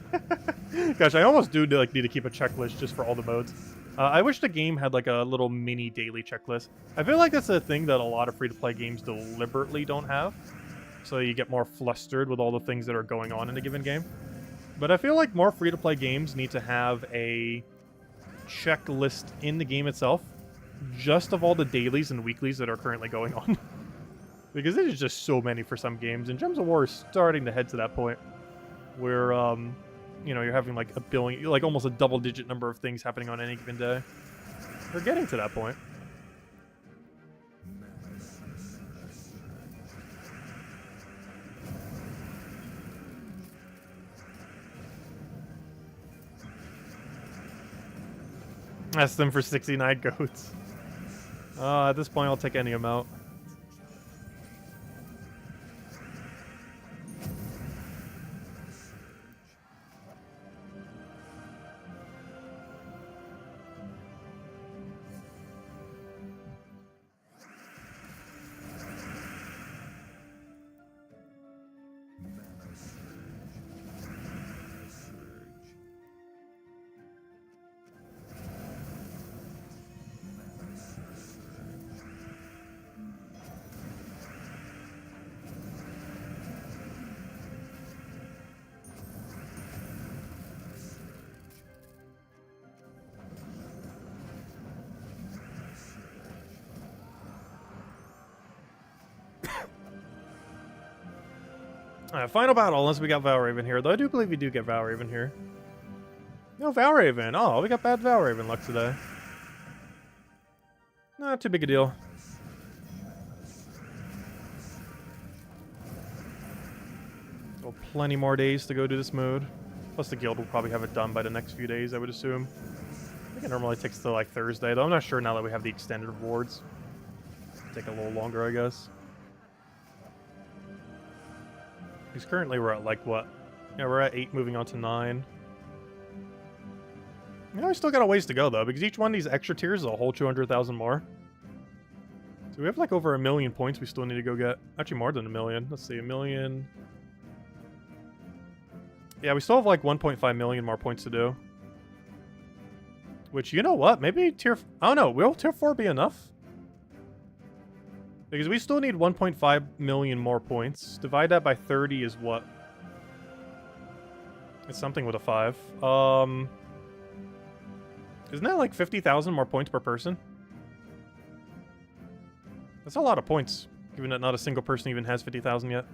Gosh, I almost do need to keep a checklist just for all the modes. I wish the game had like a little mini daily checklist. I feel like that's a thing that a lot of free-to-play games deliberately don't have. So you get more flustered with all the things that are going on in a given game. But I feel like more free-to-play games need to have a checklist in the game itself, just of all the dailies and weeklies that are currently going on. Because there's just so many for some games, and Gems of War is starting to head to that point where, you know, you're having like a billion, like almost a double-digit number of things happening on any given day. We're getting to that point. Ask them for 69 goats. At this point, I'll take any amount. Final battle, unless we got Valraven here. Though I do believe we do get Valraven here. No, Valraven. Oh, we got bad Valraven luck today. Not too big a deal. So plenty more days to go do this mode. Plus the guild will probably have it done by the next few days, I would assume. I think it normally takes till like Thursday, though I'm not sure now that we have the extended rewards. Take a little longer, I guess. Because currently we're at like what? Yeah, we're at 8 moving on to 9. Yeah, we still got a ways to go though, because each one of these extra tiers is a whole 200,000 more. So we have like over 1 million points we still need to go get. Actually more than 1 million. Let's see, 1 million. Yeah, we still have like 1.5 million more points to do. Which, you know what? Maybe tier... I don't know. Will tier 4 be enough? Because we still need 1.5 million more points. Divide that by 30 is what? It's something with a 5. Isn't that like 50,000 more points per person? That's a lot of points, given that not a single person even has 50,000 yet.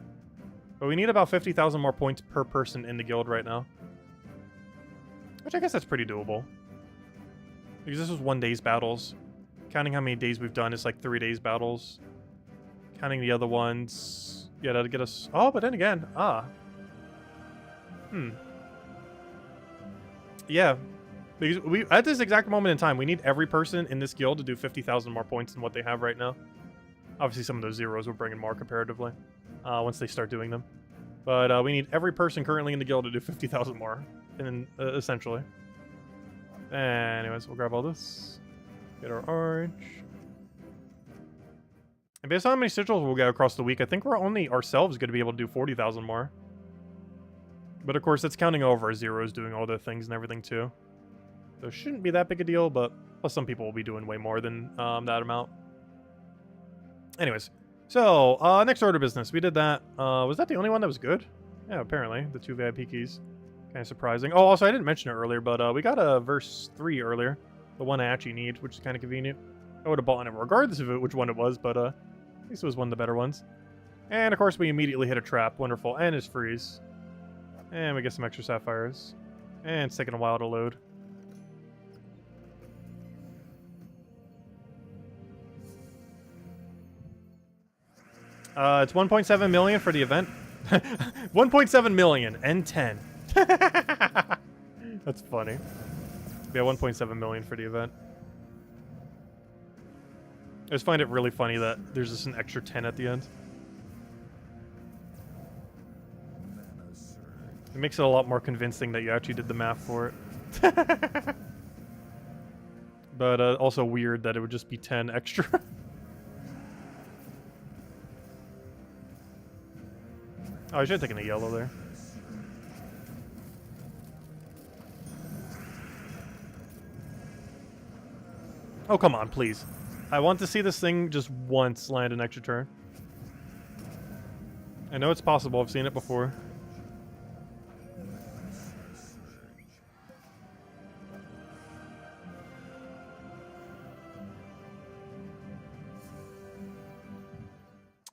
But we need about 50,000 more points per person in the guild right now. Which I guess that's pretty doable. Because this was 1 day's battles. Counting how many days we've done, it's like 3 days battles. Counting the other ones... Yeah, that'll get us... Oh, but then again... Yeah. Because we, at this exact moment in time, we need every person in this guild to do 50,000 more points than what they have right now. Obviously, some of those zeros will bring in more comparatively. Once they start doing them. But we need every person currently in the guild to do 50,000 more. And essentially. Anyways, we'll grab all this. Get our orange. And based on how many sigils we'll get across the week, I think we're only ourselves going to be able to do 40,000 more. But of course, that's counting over our zeros doing all the things and everything too. So it shouldn't be that big a deal, but plus some people will be doing way more than that amount. Anyways, so next order of business. We did that. Was that the only one that was good? Yeah, apparently. The 2 VIP keys. Kind of surprising. Oh, also, I didn't mention it earlier, but we got a verse 3 earlier. The one I actually need, which is kind of convenient. I would have bought it regardless of which one it was, but at least it was one of the better ones. And of course we immediately hit a trap. Wonderful. And it's freeze. And we get some extra sapphires. And it's taking a while to load. It's 1.7 million for the event. 1.7 million and 10. That's funny. Yeah, 1.7 million for the event. I just find it really funny that there's just an extra 10 at the end. It makes it a lot more convincing that you actually did the math for it. But also weird that it would just be 10 extra. Oh, I should have taken a yellow there. Oh, come on, please. I want to see this thing just once land an extra turn. I know it's possible. I've seen it before.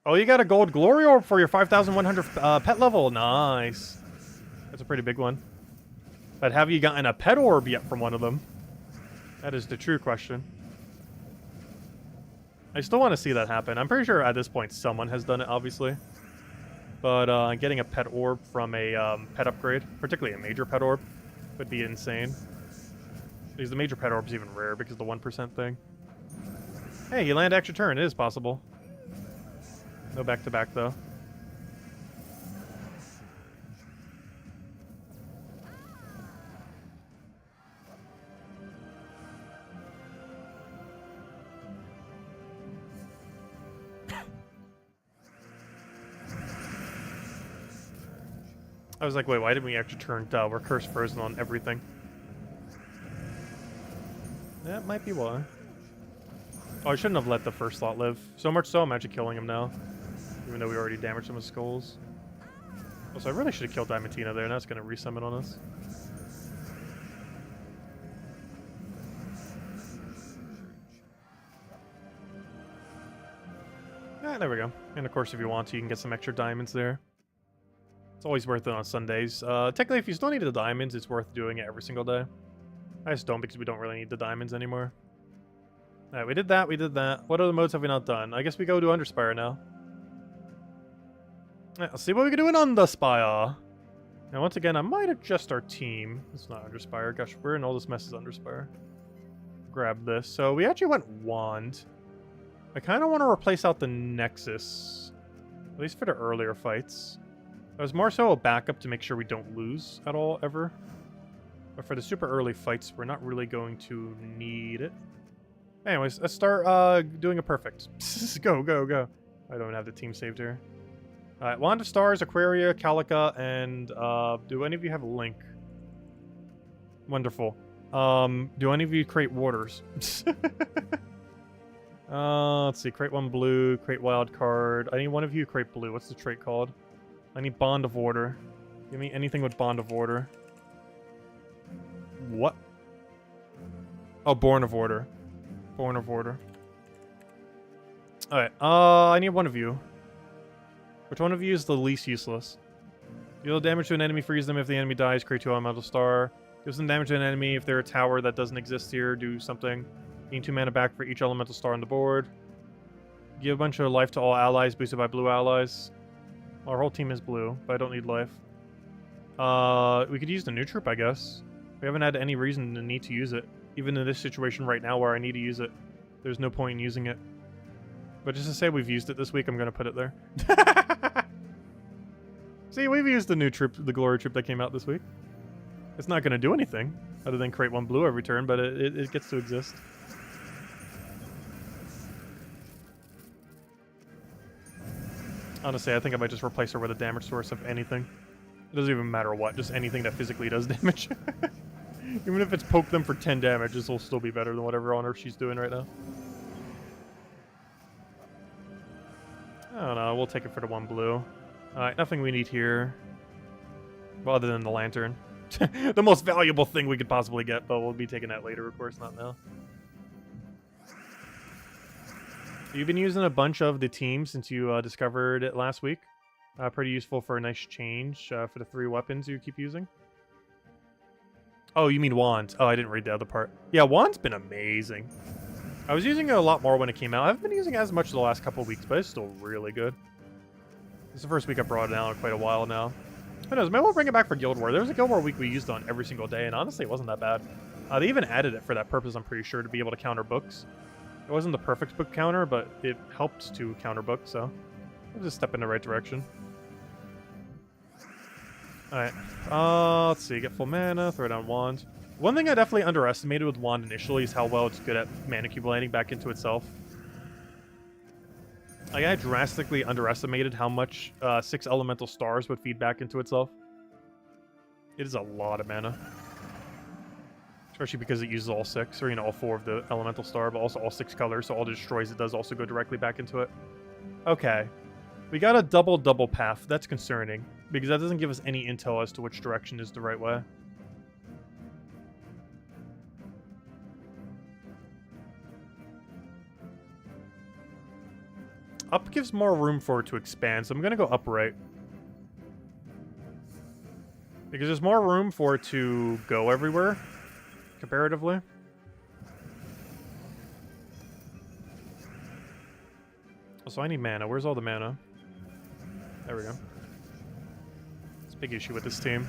Oh, you got a gold glory orb for your 5,100 pet level. Nice. That's a pretty big one. But have you gotten a pet orb yet from one of them? That is the true question. I still want to see that happen. I'm pretty sure at this point someone has done it, obviously. But getting a pet orb from a pet upgrade, particularly a major pet orb, would be insane. Because the major pet orb is even rare because of the 1% thing. Hey, you land extra turn. It is possible. No back-to-back, though. I was like, wait, why didn't we actually turn we're curse frozen on everything? That might be why. Oh, I shouldn't have let the first slot live. So much so, I'm actually killing him now. Even though we already damaged him with skulls. Also, I really should have killed Diamantina there. Now it's going to resummon on us. Ah, there we go. And of course, if you want to, you can get some extra diamonds there. It's always worth it on Sundays. Technically, if you still need the diamonds, it's worth doing it every single day. I just don't because we don't really need the diamonds anymore. Alright, we did that, we did that. What other modes have we not done? I guess we go to Underspire now. Alright, let's see what we can do in Underspire. Now, once again, I might adjust our team. It's not Underspire. Gosh, we're in all this mess is Underspire. Grab this. So, we actually went Wand. I kind of want to replace out the Nexus. At least for the earlier fights. It was more so a backup to make sure we don't lose at all, ever. But for the super early fights, we're not really going to need it. Anyways, let's start doing a perfect. Go, go, go. I don't have the team saved here. Alright, Wand of Stars, Aquaria, Calica, and do any of you have Link? Wonderful. Do any of you create waters? Let's see, create one blue, create wild card. I need one of you create blue. What's the trait called? I need Bond of Order. Give me anything with Bond of Order. What? Oh, Born of Order. Born of Order. Alright, I need one of you. Which one of you is the least useless? Deal damage to an enemy, freeze them if the enemy dies, create 2 elemental star. Give some damage to an enemy if they're a tower that doesn't exist here, do something. Gain 2 mana back for each elemental star on the board. Give a bunch of life to all allies, boosted by blue allies. Well, our whole team is blue, but I don't need life. We could use the new troop, I guess. We haven't had any reason to need to use it. Even in this situation right now where I need to use it. There's no point in using it. But just to say we've used it this week, I'm going to put it there. See, we've used the new troop, the glory troop that came out this week. It's not going to do anything other than create 1 blue every turn, but it gets to exist. Honestly, I think I might just replace her with a damage source of anything. It doesn't even matter what, just anything that physically does damage. Even if it's poke them for 10 damage, this will still be better than whatever on earth she's doing right now. I don't know, we'll take it for the 1 blue. Alright, nothing we need here. Well, other than the lantern. The most valuable thing we could possibly get, but we'll be taking that later, of course, not now. You've been using a bunch of the teams since you discovered it last week. Pretty useful for a nice change for the 3 weapons you keep using. Oh, you mean wands. Oh, I didn't read the other part. Yeah, wand's been amazing. I was using it a lot more when it came out. I haven't been using it as much the last couple of weeks, but it's still really good. This is the first week I brought it out in quite a while now. Who knows, maybe we'll bring it back for Guild War. There was a Guild War week we used it on every single day, and honestly, it wasn't that bad. They even added it for that purpose, I'm pretty sure, to be able to counter books. It wasn't the perfect book counter, but it helped to counter books, so we'll just step in the right direction. Alright, let's see, get full mana, throw down wand. One thing I definitely underestimated with wand initially is how well it's good at mana accumulating back into itself. Like, I drastically underestimated how much 6 elemental stars would feed back into itself. It is a lot of mana. Especially because it uses all 6, or, you know, all 4 of the elemental star, but also all 6 colors, so all the destroys it does also go directly back into it. Okay. We got a double path. That's concerning, because that doesn't give us any intel as to which direction is the right way. Up gives more room for it to expand, so I'm going to go upright. Because there's more room for it to go everywhere, comparatively. Also, I need mana. Where's all the mana? There we go. It's a big issue with this team.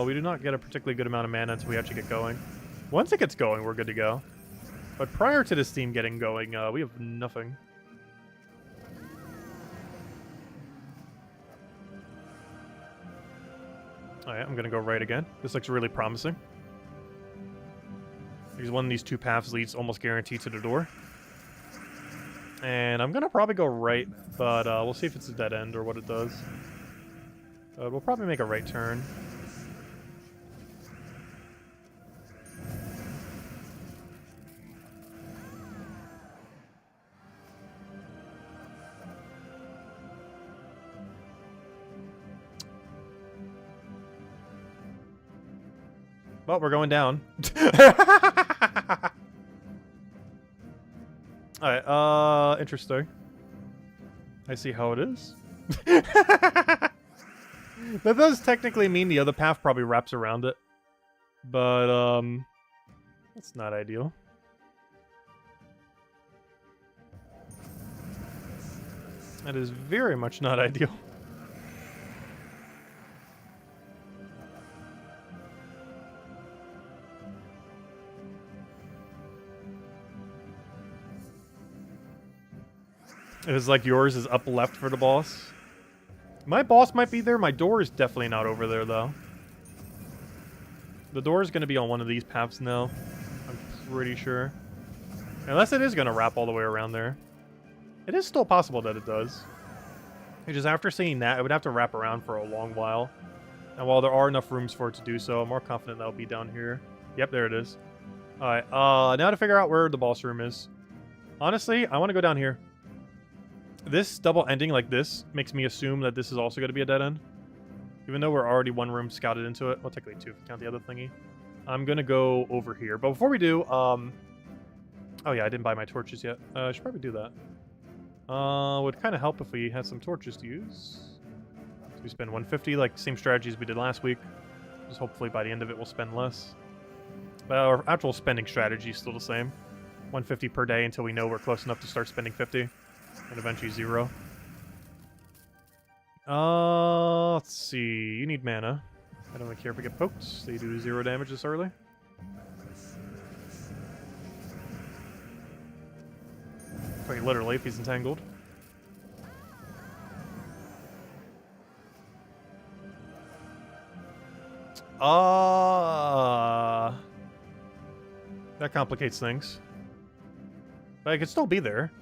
We do not get a particularly good amount of mana until we actually get going. Once it gets going, we're good to go. But prior to this team getting going, we have nothing. Alright, I'm gonna go right again. This looks really promising. Because one of these 2 paths leads almost guaranteed to the door. And I'm gonna probably go right, but we'll see if it's a dead end or what it does. We'll probably make a right turn. Well, we're going down. Alright, interesting. I see how it is. That does technically mean the other path probably wraps around it. But, that's not ideal. That is very much not ideal. It is like yours is up left for the boss. My boss might be there. My door is definitely not over there, though. The door is going to be on one of these paths now. I'm pretty sure. Unless it is going to wrap all the way around there. It is still possible that it does. It's just after seeing that, it would have to wrap around for a long while. And while there are enough rooms for it to do so, I'm more confident that'll be down here. Yep, there it is. Alright, now to figure out where the boss room is. Honestly, I want to go down here. This double ending like this makes me assume that this is also going to be a dead end. Even though we're already 1 room scouted into it. Well, technically 2 if you count the other thingy. I'm going to go over here. But before we do, oh yeah, I didn't buy my torches yet. I should probably do that. Would kind of help if we had some torches to use. So we spend 150, like same strategies we did last week. Just hopefully by the end of it we'll spend less. But our actual spending strategy is still the same. 150 per day until we know we're close enough to start spending 50. And eventually 0. Let's see. You need mana. I don't really care if we get poked. They do 0 damage this early. Quite literally, if he's entangled. That complicates things. But I could still be there.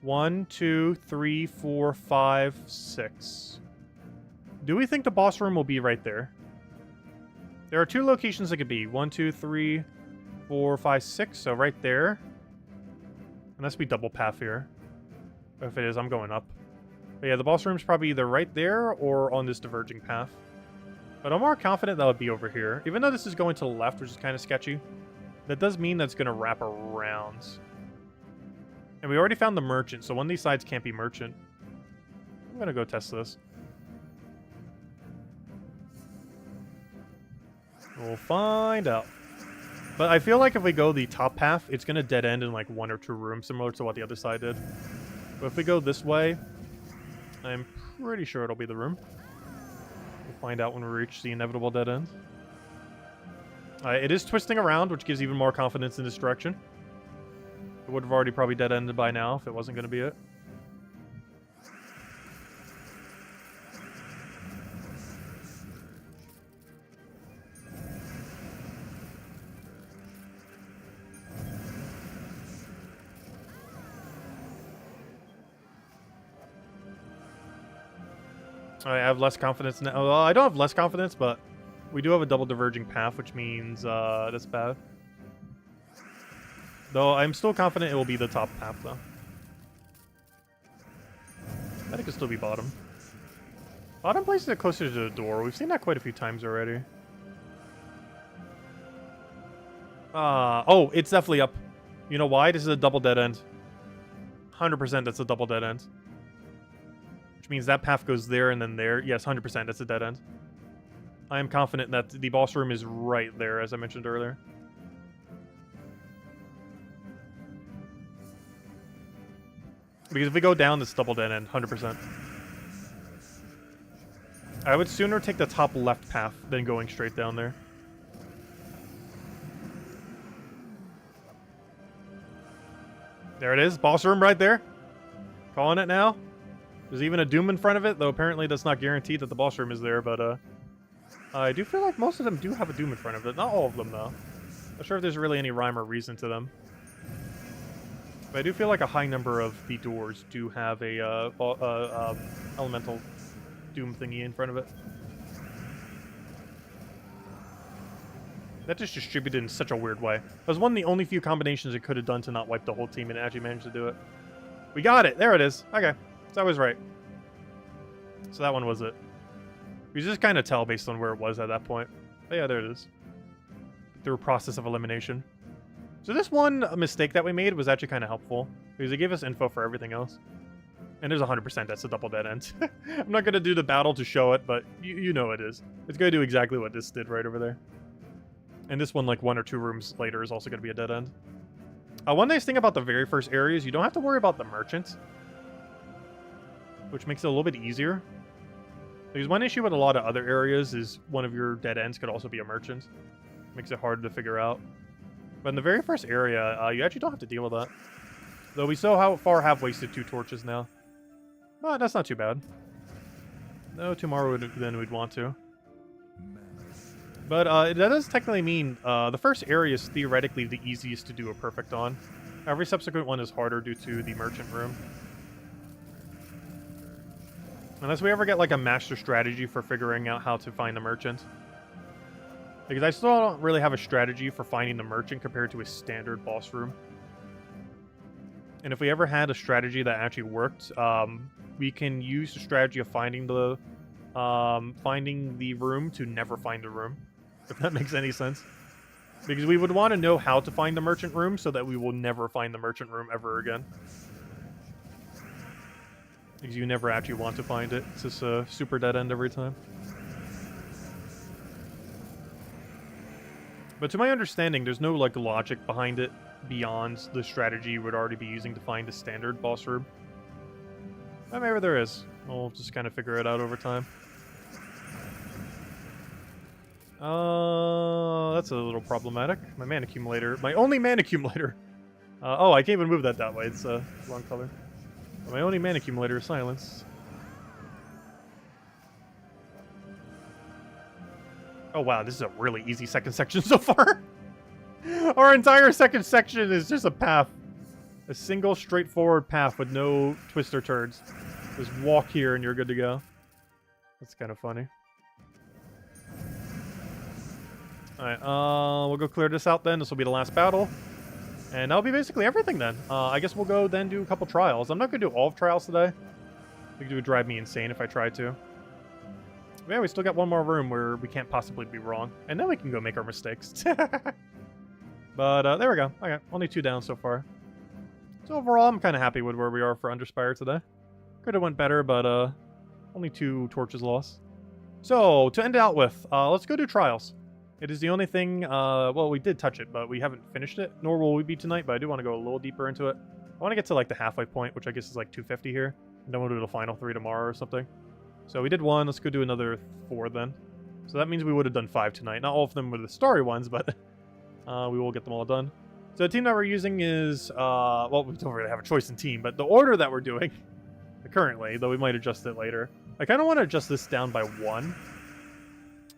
1, 2, 3, 4, 5, 6. Do we think the boss room will be right there? There are 2 locations it could be. 1, 2, 3, 4, 5, 6. So right there. Unless we double path here. If it is, I'm going up. But yeah, the boss room's probably either right there or on this diverging path. But I'm more confident that would be over here. Even though this is going to the left, which is kind of sketchy. That does mean that's going to wrap around. And we already found the merchant, so one of these sides can't be merchant. I'm gonna go test this. We'll find out. But I feel like if we go the top path, it's gonna dead end in like 1 or 2 rooms, similar to what the other side did. But if we go this way, I'm pretty sure it'll be the room. We'll find out when we reach the inevitable dead end. It is twisting around, which gives even more confidence in this direction. It would have already probably dead ended by now if it wasn't gonna be it. I have less confidence now. Well, I don't have less confidence, but we do have a double diverging path, which means that's bad. Though I'm still confident it will be the top path, though. I think it'll still be bottom. Bottom places it closer to the door. We've seen that quite a few times already. Oh, it's definitely up. You know why? This is a double dead end. 100% that's a double dead end. Which means that path goes there and then there. Yes, 100% that's a dead end. I am confident that the boss room is right there, as I mentioned earlier. Because if we go down, this double dead end, 100%. I would sooner take the top left path than going straight down there. There it is, boss room right there. Calling it now. There's even a doom in front of it, though apparently that's not guaranteed that the boss room is there, but I do feel like most of them do have a doom in front of it. Not all of them, though. Not sure if there's really any rhyme or reason to them. But I do feel like a high number of the doors do have a elemental doom thingy in front of it. That just distributed in such a weird way. It was one of the only few combinations it could have done to not wipe the whole team, and it actually managed to do it. We got it! There it is! Okay. So I was right. So that one was it. You just kind of tell based on where it was at that point. But yeah, there it is. Through a process of elimination. So this one mistake that we made was actually kind of helpful. Because it gave us info for everything else. And there's 100% that's a double dead end. I'm not going to do the battle to show it, but you know it is. It's going to do exactly what this did right over there. And this one, like 1 or 2 rooms later, is also going to be a dead end. One nice thing about the very first area is you don't have to worry about the merchants. Which makes it a little bit easier. Because one issue with a lot of other areas is one of your dead ends could also be a merchant. Makes it harder to figure out. But in the very first area, you actually don't have to deal with that. Though we so far have wasted 2 torches now. But that's not too bad. No, 2 more than we'd want to. But that does technically mean the first area is theoretically the easiest to do a perfect on. Every subsequent one is harder due to the merchant room. Unless we ever get like a master strategy for figuring out how to find the merchant. Because I still don't really have a strategy for finding the merchant compared to a standard boss room. And if we ever had a strategy that actually worked, we can use the strategy of finding the room to never find the room. If that makes any sense. Because we would want to know how to find the merchant room so that we will never find the merchant room ever again. Because you never actually want to find it. It's just a super dead end every time. But to my understanding, there's no like logic behind it beyond the strategy you would already be using to find a standard boss room. But maybe there is. We'll just kind of figure it out over time. That's a little problematic. My mana accumulator. My only mana accumulator. Oh, I can't even move that way. It's wrong color. My only mana accumulator is silenced. Oh wow, this is a really easy second section so far. Our entire second section is just a path. A single straightforward path with no twists or turns. Just walk here and you're good to go. That's kind of funny. Alright, we'll go clear this out then. This will be the last battle. And that'll be basically everything then. I guess we'll go then do a couple trials. I'm not going to do all of trials today. I think it would drive me insane if I tried to. But yeah, we still got one more room where we can't possibly be wrong. And then we can go make our mistakes. But there we go. Okay, only 2 down so far. So overall, I'm kind of happy with where we are for Underspire today. Could have went better, but only 2 torches lost. So, to end it out with, let's go do Trials. It is the only thing, well, we did touch it, but we haven't finished it, nor will we be tonight, but I do want to go a little deeper into it. I want to get to, like, the halfway point, which I guess is, like, 250 here, and then we'll do the final 3 tomorrow or something. So we did 1, let's go do another 4 then. So that means we would have done 5 tonight. Not all of them were the story ones, but we will get them all done. So the team that we're using is, well, we don't really have a choice in team, but the order that we're doing currently, though we might adjust it later. I kind of want to adjust this down by 1.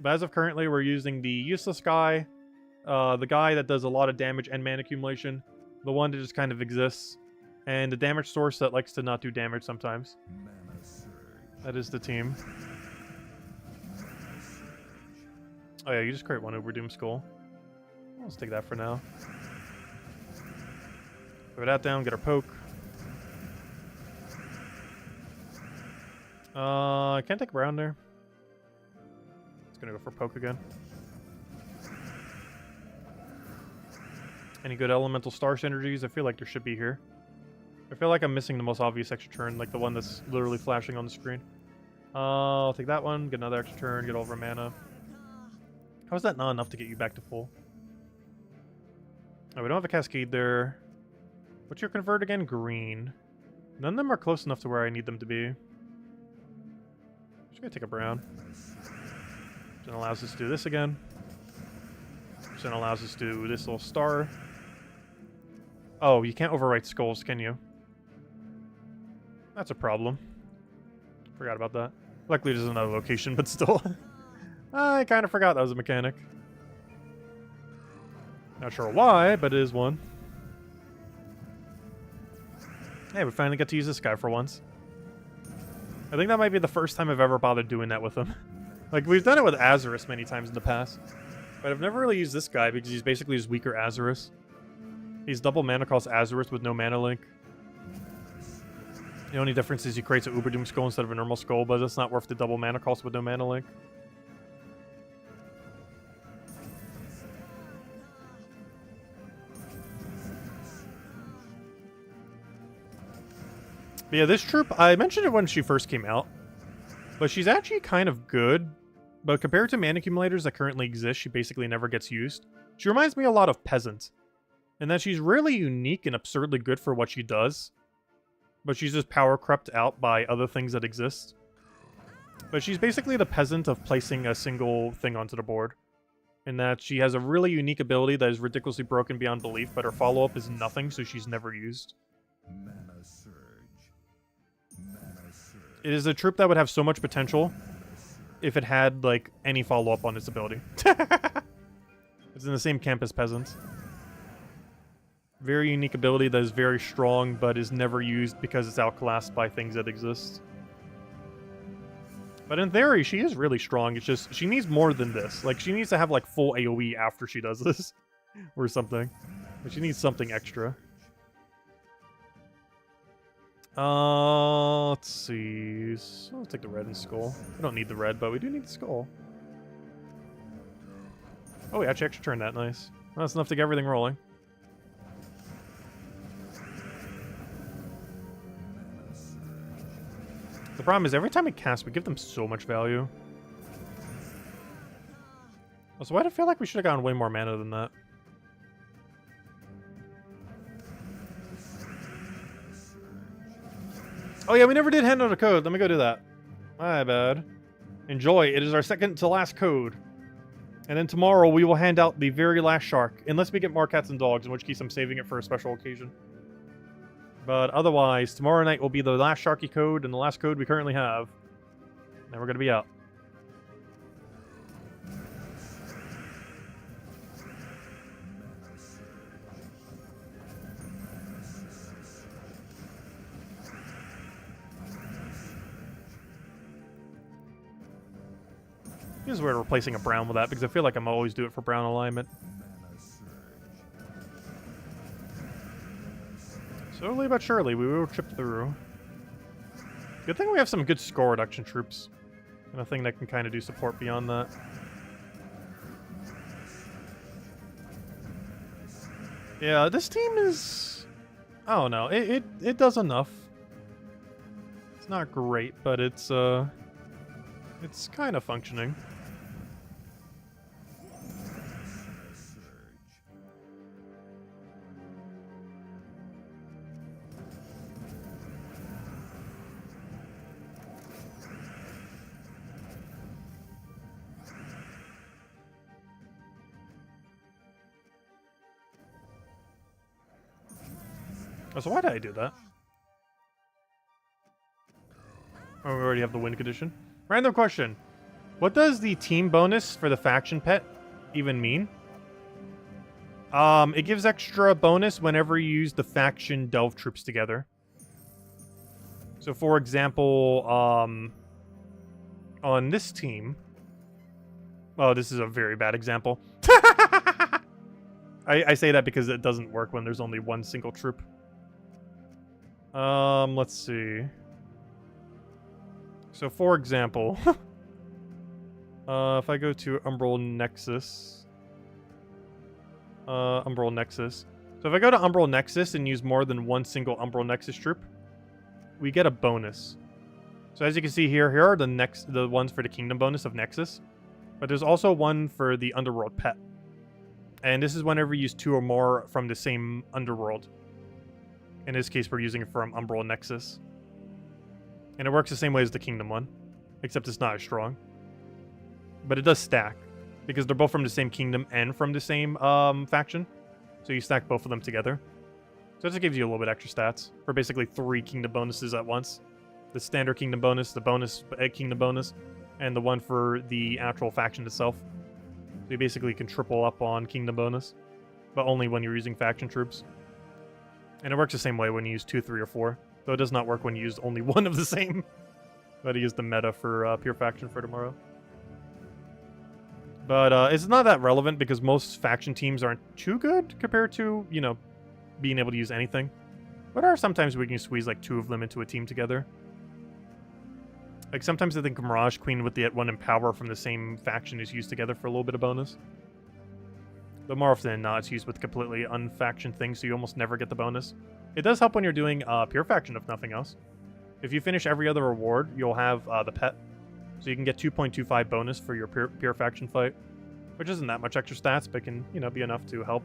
But as of currently, we're using the useless guy, the guy that does a lot of damage and mana accumulation, the one that just kind of exists, and the damage source that likes to not do damage sometimes. That is the team. Oh yeah, you just create 1 Uber Doom Skull. Let's take that for now. Throw that down, get our poke. I can't take Brown there. It's gonna go for poke again. Any good elemental star synergies? I feel like there should be here. I feel like I'm missing the most obvious extra turn, like the one that's literally flashing on the screen. I'll take that one, get another extra turn, get over mana. How is that not enough to get you back to full? Oh, we don't have a cascade there. What's your convert again? Green. None of them are close enough to where I need them to be. Just gonna take a brown. Then allows us to do this again. Then allows us to do this little star. Oh, you can't overwrite skulls, can you? That's a problem. Forgot about that. Luckily there's another location, but still. I kind of forgot that was a mechanic. Not sure why, but it is one. Hey, we finally get to use this guy for once. I think that might be the first time I've ever bothered doing that with him. Like, we've done it with Azarus many times in the past. But I've never really used this guy because he's basically just weaker Azarus. He's double mana cost Azarus with no mana link. The only difference is he creates an Uber Doom Skull instead of a normal skull, but it's not worth the double mana cost with no mana link. But yeah, this troop, I mentioned it when she first came out, but she's actually kind of good. But compared to mana accumulators that currently exist, she basically never gets used. She reminds me a lot of Peasant, in that she's really unique and absurdly good for what she does, but she's just power crept out by other things that exist. But she's basically the Peasant of placing a single thing onto the board, in that she has a really unique ability that is ridiculously broken beyond belief, but her follow-up is nothing, so she's never used. It is a troop that would have so much potential if it had, like, any follow-up on its ability. It's in the same camp as Peasants. Very unique ability that is very strong, but is never used because it's outclassed by things that exist. But in theory, she is really strong. It's just, she needs more than this. Like, she needs to have, like, full AoE after she does this. Or something. But she needs something extra. Let's see. So I'll take the red and skull. We don't need the red, but we do need the skull. Oh, we actually extra turned that. Nice. Well, that's enough to get everything rolling. The problem is every time we cast, we give them so much value. So why do I feel like we should have gotten way more mana than that? Oh yeah, we never did hand out a code. Let me go do that. My bad. Enjoy. It is our second to last code. And then tomorrow we will hand out the very last shark. Unless we get more cats and dogs, in which case I'm saving it for a special occasion. But otherwise, tomorrow night will be the last Sharky code and the last code we currently have. And we're going to be out. This is weird replacing a brown with that, because I feel like I'm always do it for brown alignment. Slowly but surely, we will chip through. Good thing we have some good score reduction troops. And a thing that can kind of do support beyond that. Yeah, this team is... Oh no, it does enough. It's not great, but it's kind of functioning. Oh, so why did I do that? Oh, we already have the win condition. Random question. What does the team bonus for the faction pet even mean? It gives extra bonus whenever you use the faction delve troops together. So for example, on this team... Oh, this is a very bad example. I say that because it doesn't work when there's only one single troop. Let's see. So, for example, if I go to Umbral Nexus, So if I go to Umbral Nexus and use more than one single Umbral Nexus troop, we get a bonus. So as you can see here, here are the ones for the Kingdom bonus of Nexus, but there's also one for the Underworld pet. And this is whenever you use 2 or more from the same Underworld. In this case, we're using it from Umbral Nexus. And it works the same way as the Kingdom one, except it's not as strong. But it does stack, because they're both from the same Kingdom and from the same faction. So you stack both of them together. So it just gives you a little bit extra stats for basically 3 Kingdom bonuses at once. The standard Kingdom bonus, the bonus Kingdom bonus, and the one for the actual faction itself. So you basically can triple up on Kingdom bonus, but only when you're using faction troops. And it works the same way when you use 2, 3, or 4. Though it does not work when you use only one of the same. But I use the meta for pure faction for tomorrow. But it's not that relevant because most faction teams aren't too good compared to, you know, being able to use anything. But there are sometimes we can squeeze like 2 of them into a team together. Like sometimes I think Mirage Queen with the one Empower from the same faction is used together for a little bit of bonus. But more often than not, it's used with completely unfaction things, so you almost never get the bonus. It does help when you're doing pure faction, if nothing else. If you finish every other reward, you'll have the pet. So you can get 2.25 bonus for your pure faction fight, which isn't that much extra stats, but can, you know, be enough to help.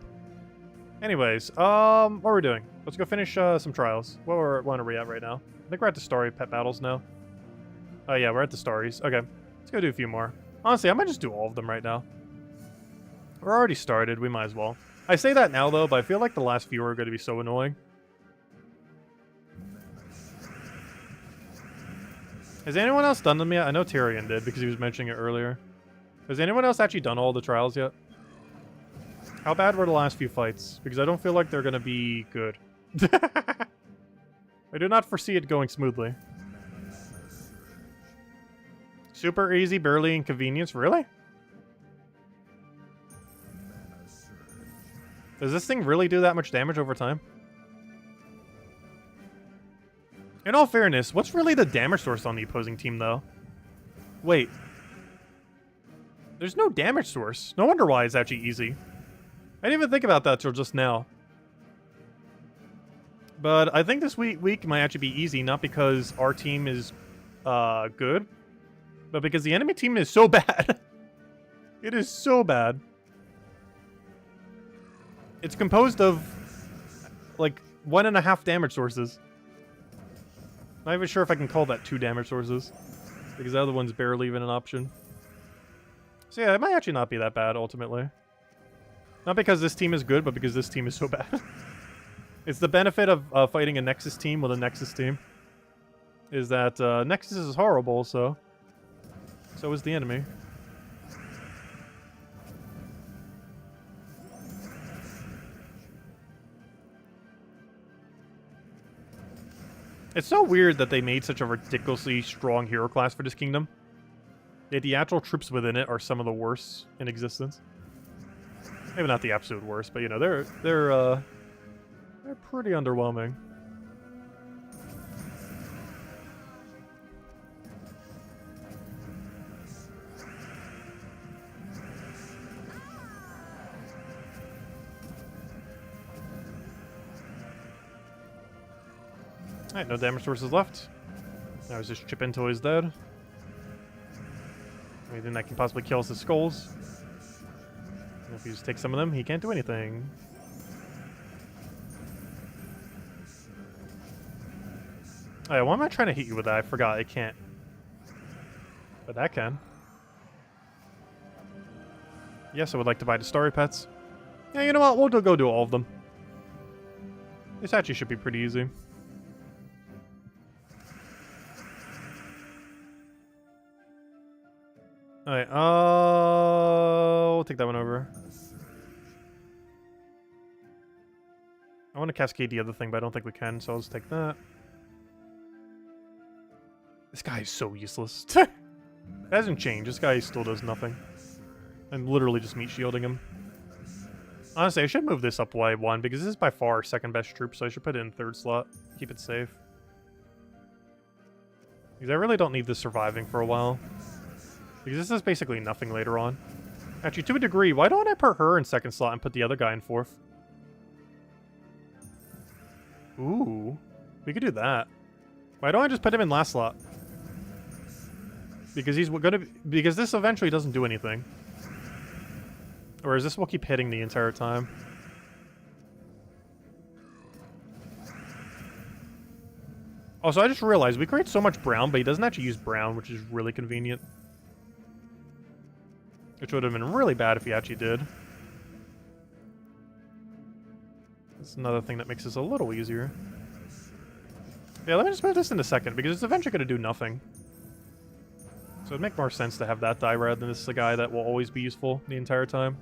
Anyways, what are we doing? Let's go finish some trials. What are we at right now? I think we're at the Starry Pet Battles now. Oh yeah, we're at the Starries. Okay, let's go do a few more. Honestly, I might just do all of them right now. We're already started, we might as well. I say that now though, but I feel like the last few are going to be so annoying. Has anyone else done them yet? I know Tyrion did because he was mentioning it earlier. Has anyone else actually done all the trials yet? How bad were the last few fights? Because I don't feel like they're going to be good. I do not foresee it going smoothly. Super easy, barely inconvenience. Really? Does this thing really do that much damage over time? In all fairness, what's really the damage source on the opposing team, though? Wait. There's no damage source. No wonder why it's actually easy. I didn't even think about that till just now. But I think this week might actually be easy, not because our team is good, but because the enemy team is so bad. It is so bad. It's composed of, like, 1.5 damage sources. Not even sure if I can call that 2 damage sources, because the other one's barely even an option. So yeah, it might actually not be that bad, ultimately. Not because this team is good, but because this team is so bad. It's the benefit of fighting a Nexus team with a Nexus team. Is that Nexus is horrible, so is the enemy. It's so weird that they made such a ridiculously strong hero class for this kingdom. Yet the actual troops within it are some of the worst in existence. Maybe not the absolute worst, but you know, they're pretty underwhelming. Alright, no damage sources left. Now it's just chip until he's dead. Anything that can possibly kill us is skulls. And if you just take some of them, he can't do anything. Alright, why am I trying to hit you with that? I forgot, I can't. But that can. Yes, I would like to buy the Starry Pets. Yeah, you know what? We'll go do all of them. This actually should be pretty easy. Alright, we'll take that one over. I want to cascade the other thing, but I don't think we can, so I'll just take that. This guy is so useless. It hasn't changed. This guy still does nothing. I'm literally just meat shielding him. Honestly, I should move this up by 1, because this is by far our second best troop, so I should put it in 3rd slot. Keep it safe. Because I really don't need this surviving for a while. Because this is basically nothing later on. Actually, to a degree, why don't I put her in 2nd slot and put the other guy in 4th? Ooh. We could do that. Why don't I just put him in last slot? Because he's gonna... Because this eventually doesn't do anything. Or is this will keep hitting the entire time? Also, I just realized we create so much brown, but he doesn't actually use brown, which is really convenient. Which would have been really bad if he actually did. That's another thing that makes this a little easier. Yeah, let me just move this into 2nd, because it's eventually going to do nothing. So it'd make more sense to have that die rather than this is a guy that will always be useful the entire time.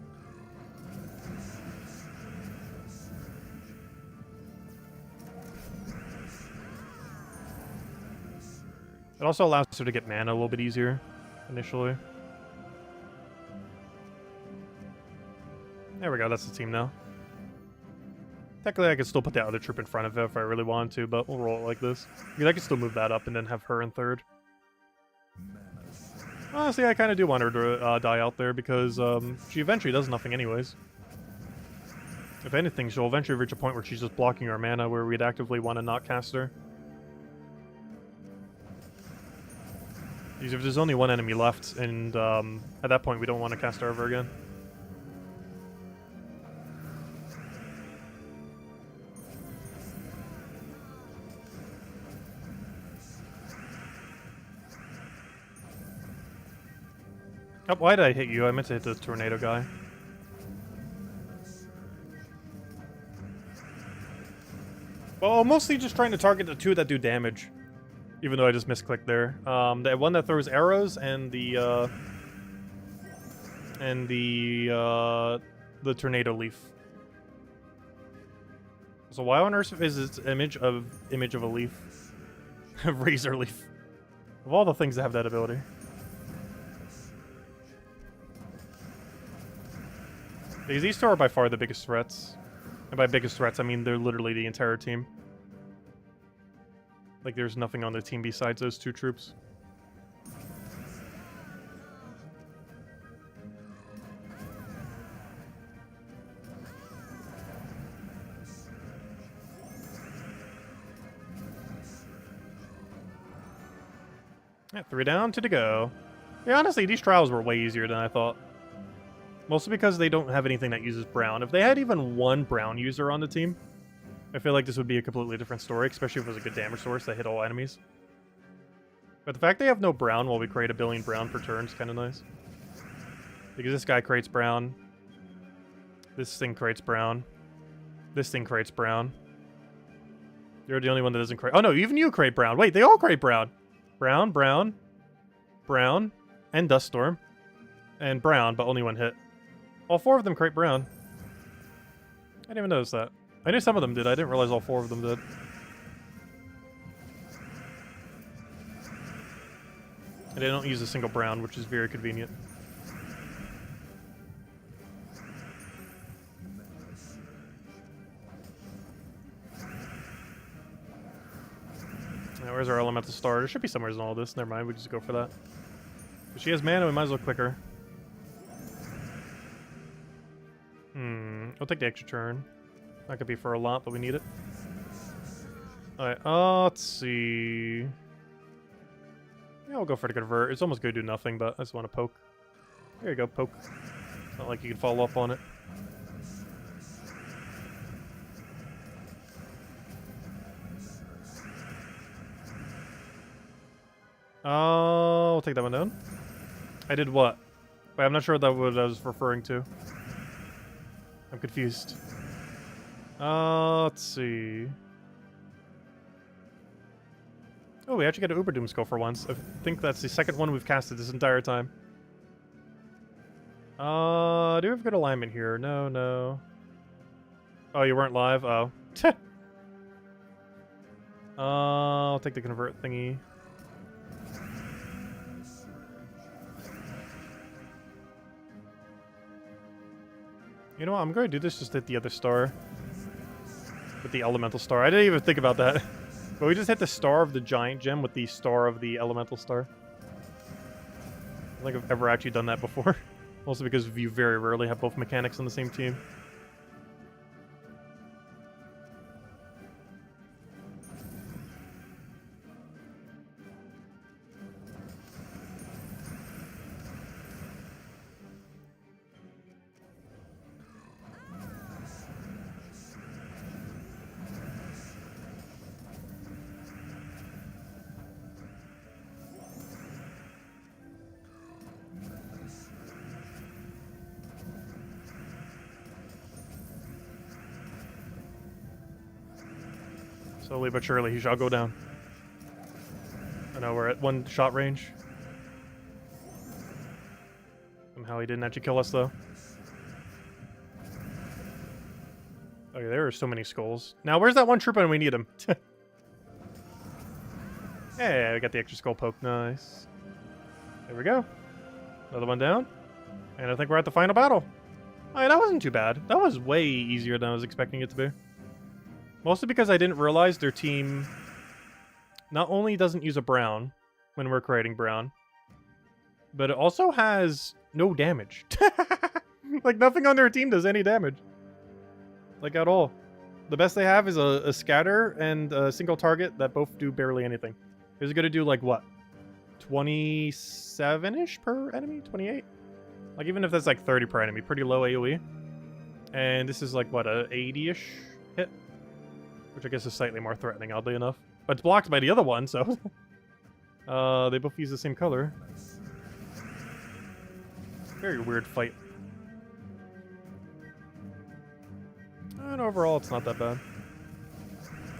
It also allows her to get mana a little bit easier, initially. There we go, that's the team now. Technically, I could still put that other troop in front of it if I really wanted to, but we'll roll it like this. Because I could still move that up and then have her in 3rd. Honestly, I kind of do want her to die out there because she eventually does nothing anyways. If anything, she'll eventually reach a point where she's just blocking our mana where we'd actively want to not cast her. Because if there's only one enemy left, and at that point we don't want to cast her ever again. Oh, why did I hit you? I meant to hit the tornado guy. Well, mostly just trying to target the 2 that do damage. Even though I just misclicked there. The one that throws arrows and the tornado leaf. So why on earth is this image of a leaf? A razor leaf. Of all the things that have that ability. Because these 2 are by far the biggest threats. And by biggest threats, I mean they're literally the entire team. Like, there's nothing on the team besides those 2 troops. Yeah, 3 down, 2 to go. Yeah, honestly, these trials were way easier than I thought. Mostly because they don't have anything that uses brown. If they had even 1 brown user on the team, I feel like this would be a completely different story, especially if it was a good damage source that hit all enemies. But the fact they have no brown while we create a billion brown per turn is kind of nice. Because this guy creates brown. This thing creates brown. This thing creates brown. You're the only one that doesn't create... Oh no, even you create brown. Wait, they all create brown. Brown, brown, brown, and Dust Storm. And brown, but only 1 hit. All 4 of them create brown. I didn't even notice that. I knew some of them did. I didn't realize all 4 of them did. And they don't use a single brown, which is very convenient. Now, where's our elemental star? There should be somewhere in all this. Never mind, we just go for that. If she has mana, we might as well click her. I'll take the extra turn. That could be for a lot, but we need it. Alright, let's see. Yeah, I'll go for the convert. It's almost going to do nothing, but I just want to poke. There you go, poke. It's not like you can follow up on it. I'll take that one down. I did what? Wait, I'm not sure what I was referring to. I'm confused. Let's see. Oh, we actually got an Uber Doom skull for once. I think that's the second one we've casted this entire time. Do we have good alignment here? No, no. Oh, you weren't live? Oh. I'll take the convert thingy. You know what? I'm going to do this just hit the other star. With the elemental star. I didn't even think about that. But we just hit the star of the giant gem with the star of the elemental star. I don't think I've ever actually done that before. Also because you very rarely have both mechanics on the same team. Slowly but surely, he shall go down. I know we're at one shot range. Somehow he didn't actually kill us, though. Okay, there are so many skulls. Now, where's that one trooper when we need him? Hey, we got the extra skull poke. Nice. There we go. Another one down. And I think we're at the final battle. Oh, yeah, that wasn't too bad. That was way easier than I was expecting it to be. Mostly because I didn't realize their team not only doesn't use a brown when we're creating brown, but it also has no damage. Like, nothing on their team does any damage. Like, at all. The best they have is a scatter and a single target that both do barely anything. Is it going to do, like, what? 27-ish per enemy? 28? Like, even if that's, like, 30 per enemy. Pretty low AoE. And this is, like, what, a 80-ish hit? Which I guess is slightly more threatening, oddly enough. But it's blocked by the other one, so... they both use the same color. Very weird fight. And overall, it's not that bad.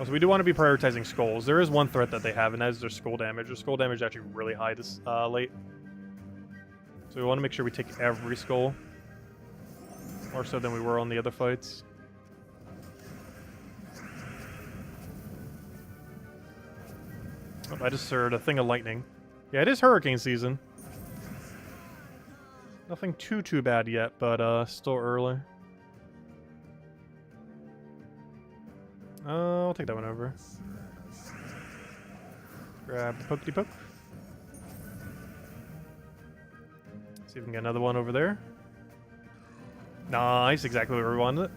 Also, we do want to be prioritizing skulls. There is one threat that they have, and that is their skull damage. Their skull damage is actually really high this late. So we want to make sure we take every skull. More so than we were on the other fights. Oh, I just heard a thing of lightning. Yeah, it is hurricane season. Nothing too bad yet, but still early. I'll take that one over. Grab the pokety-poke. See if we can get another one over there. Nice, exactly where we wanted it.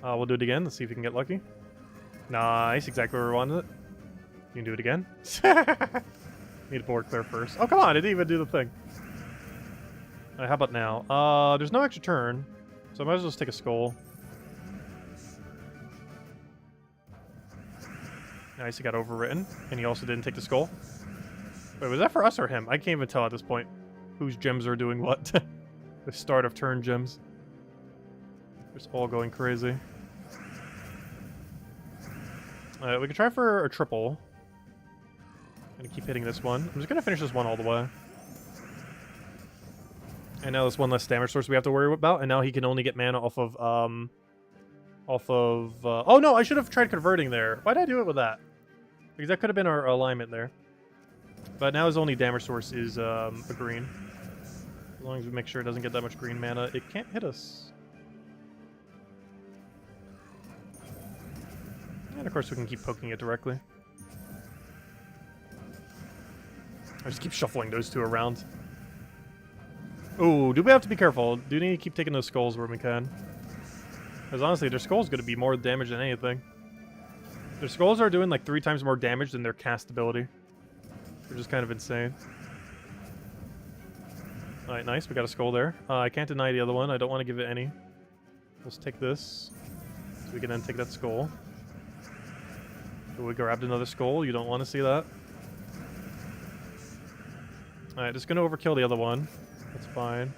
We'll do it again. Let's see if we can get lucky. Nice, exactly where we wanted it. You can do it again. Need a board clear first. Oh, come on, it didn't even do the thing. Alright, how about now? There's no extra turn, so I might as well just take a skull. Nice, he got overwritten, and he also didn't take the skull. Wait, was that for us or him? I can't even tell at this point whose gems are doing what. The start of turn gems. Just all going crazy. Alright, we can try for a triple. I'm gonna keep hitting this one. I'm just gonna finish this one all the way. And now there's one less damage source we have to worry about, and now he can only get mana off of, oh no, I should have tried converting there. Why did I do it with that? Because that could have been our alignment there. But now his only damage source is, a green. As long as we make sure it doesn't get that much green mana, it can't hit us. And of course we can keep poking it directly. I just keep shuffling those two around. Ooh, do we have to be careful? Do we need to keep taking those skulls where we can? Because honestly, their skull's going to be more damage than anything. Their skulls are doing like 3 times more damage than their cast ability, which is kind of insane. Alright, nice. We got a skull there. I can't deny the other one. I don't want to give it any. Let's take this. So we can then take that skull. So we grabbed another skull. You don't want to see that. Alright, just gonna overkill the other one. That's fine.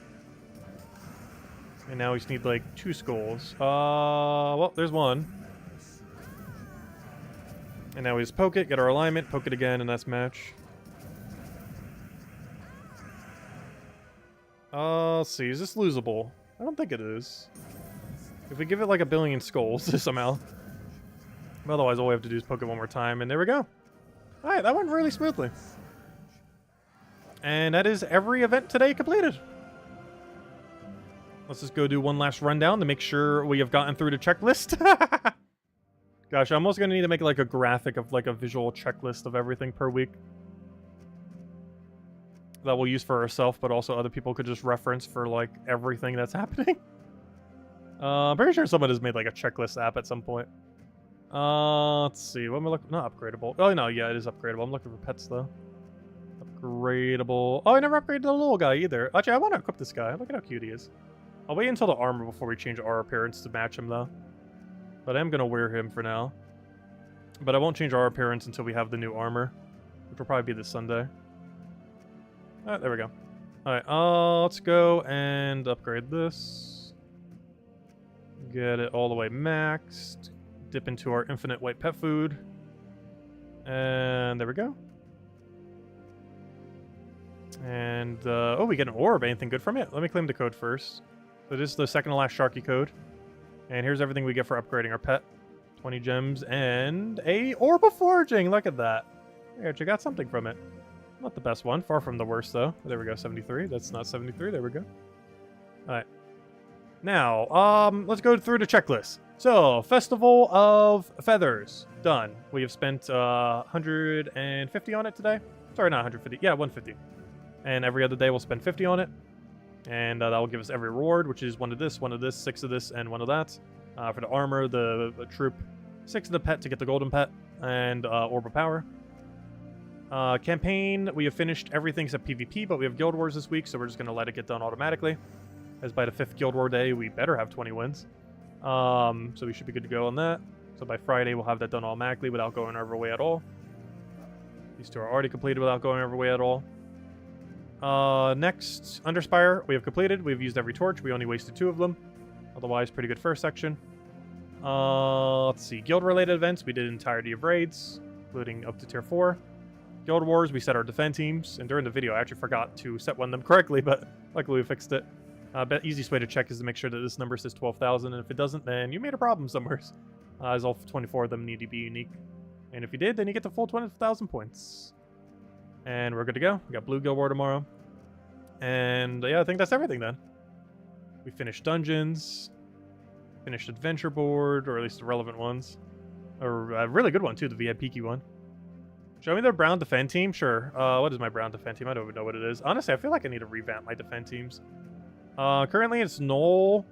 And now we just need like 2 skulls. Well, there's one. And now we just poke it, get our alignment, poke it again, and that's match. Let's see, is this losable? I don't think it is. If we give it like 1 billion skulls somehow. Otherwise, all we have to do is poke it one more time, and there we go. Alright, that went really smoothly. And that is every event today completed. Let's just go do one last rundown to make sure we have gotten through the checklist. Gosh, I'm almost going to need to make like a graphic of like a visual checklist of everything per week. That we'll use for ourselves, but also other people could just reference for like everything that's happening. I'm pretty sure someone has made like a checklist app at some point. Let's see. What am I looking? Not upgradable. Oh no, yeah, it is upgradable. I'm looking for pets though. Upgradable. Oh, I never upgraded the little guy either. Actually, I want to equip this guy. Look at how cute he is. I'll wait until the armor before we change our appearance to match him though. But I am gonna wear him for now. But I won't change our appearance until we have the new armor, which will probably be this Sunday. Alright, there we go. Alright, let's go and upgrade this. Get it all the way maxed. Dip into our infinite white pet food. And there we go. And, oh, we get an orb. Anything good from it? Let me claim the code first. So this is the second to last Sharky code. And here's everything we get for upgrading our pet. 20 gems and a orb of foraging. Look at that. We actually got something from it. Not the best one. Far from the worst, though. There we go, 73. That's not 73. There we go. Alright. Now, let's go through the checklist. So, Festival of Feathers. Done. We have spent 150 on it today. Sorry, not 150. Yeah, 150. And every other day we'll spend 50 on it. And that will give us every reward, which is 1 of this, 6 of this, and 1 of that. For the armor, the troop, 6 of the pet to get the golden pet, and orb of power. Campaign, we have finished everything except PvP, but we have Guild Wars this week, so we're just going to let it get done automatically. As by the 5th Guild War day, we better have 20 wins. So we should be good to go on that. So by Friday, we'll have that done automatically without going our way at all. These 2 are already completed without going our way at all. Next, Underspire, we have completed. We've used every torch. We only wasted 2 of them. Otherwise, pretty good first section. Let's see. Guild-related events, we did an entirety of raids, including up to Tier 4. Guild Wars, we set our defend teams. And during the video, I actually forgot to set one of them correctly, but luckily we fixed it. Easiest way to check is to make sure that this number says 12,000, and if it doesn't, then you made a problem somewhere. As all 24 of them need to be unique. And if you did, then you get the full 20,000 points. And we're good to go. We got Blue Guild War tomorrow. And yeah, I think that's everything then. We finished dungeons. Finished adventure board, or at least the relevant ones. Or a really good one too, the VIP key one. Show me their brown defend team? Sure. What is my brown defend team? I don't even know what it is. Honestly, I feel like I need to revamp my defend teams. Currently it's Knoll,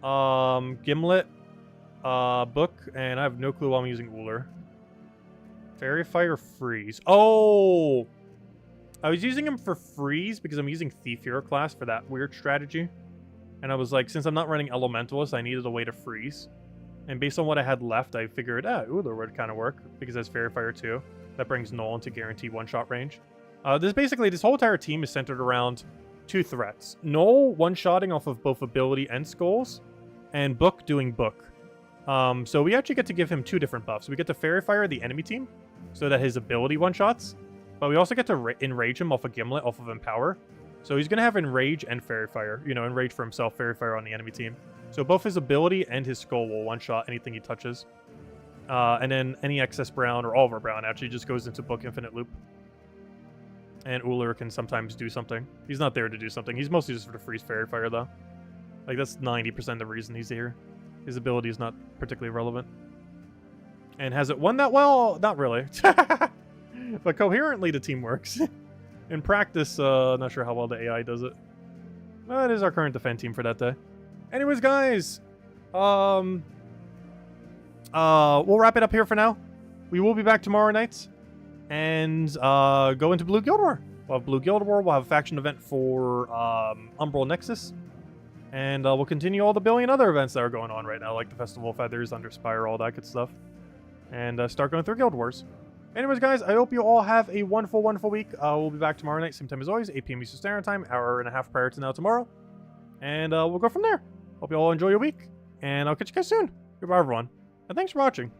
Gimlet, Book, and I have no clue why I'm using Uller. Fairy Fire, Freeze. Oh! I was using him for Freeze because I'm using Thief Hero class for that weird strategy. And I was like, since I'm not running Elementalist, I needed a way to freeze. And based on what I had left, I figured, Uller would kind of work because that's Fairy Fire too. That brings Knoll into guaranteed one-shot range. This whole entire team is centered around 2 threats. Knoll one-shotting off of both ability and skulls, and Book doing Book. So we actually get to give him 2 different buffs. We get to Fairy Fire the enemy team, so that his ability one-shots. But we also get to Enrage him off of Gimlet, off of Empower. So he's going to have Enrage and Fairy Fire. You know, Enrage for himself, Fairy Fire on the enemy team. So both his ability and his skull will one-shot anything he touches. And then any excess brown, or all of our brown, actually just goes into Book Infinite Loop. And Uller can sometimes do something. He's not there to do something. He's mostly just for the freeze Fairy Fire, though. Like, that's 90% the reason he's here. His ability is not particularly relevant. And has it won that well? Not really. But coherently, the team works. In practice, not sure how well the AI does it. That is our current defend team for that day. Anyways, guys, we'll wrap it up here for now. We will be back tomorrow night and go into Blue Guild War. We'll have Blue Guild War. We'll have a faction event for Umbral Nexus. And we'll continue all the billion other events that are going on right now, like the Festival of Feathers, Underspire, all that good stuff. And start going through Guild Wars. Anyways, guys, I hope you all have a wonderful, wonderful week. We'll be back tomorrow night, same time as always, 8 p.m. Eastern Standard Time, hour and a half prior to now tomorrow. And we'll go from there. Hope you all enjoy your week. And I'll catch you guys soon. Goodbye, everyone. And thanks for watching.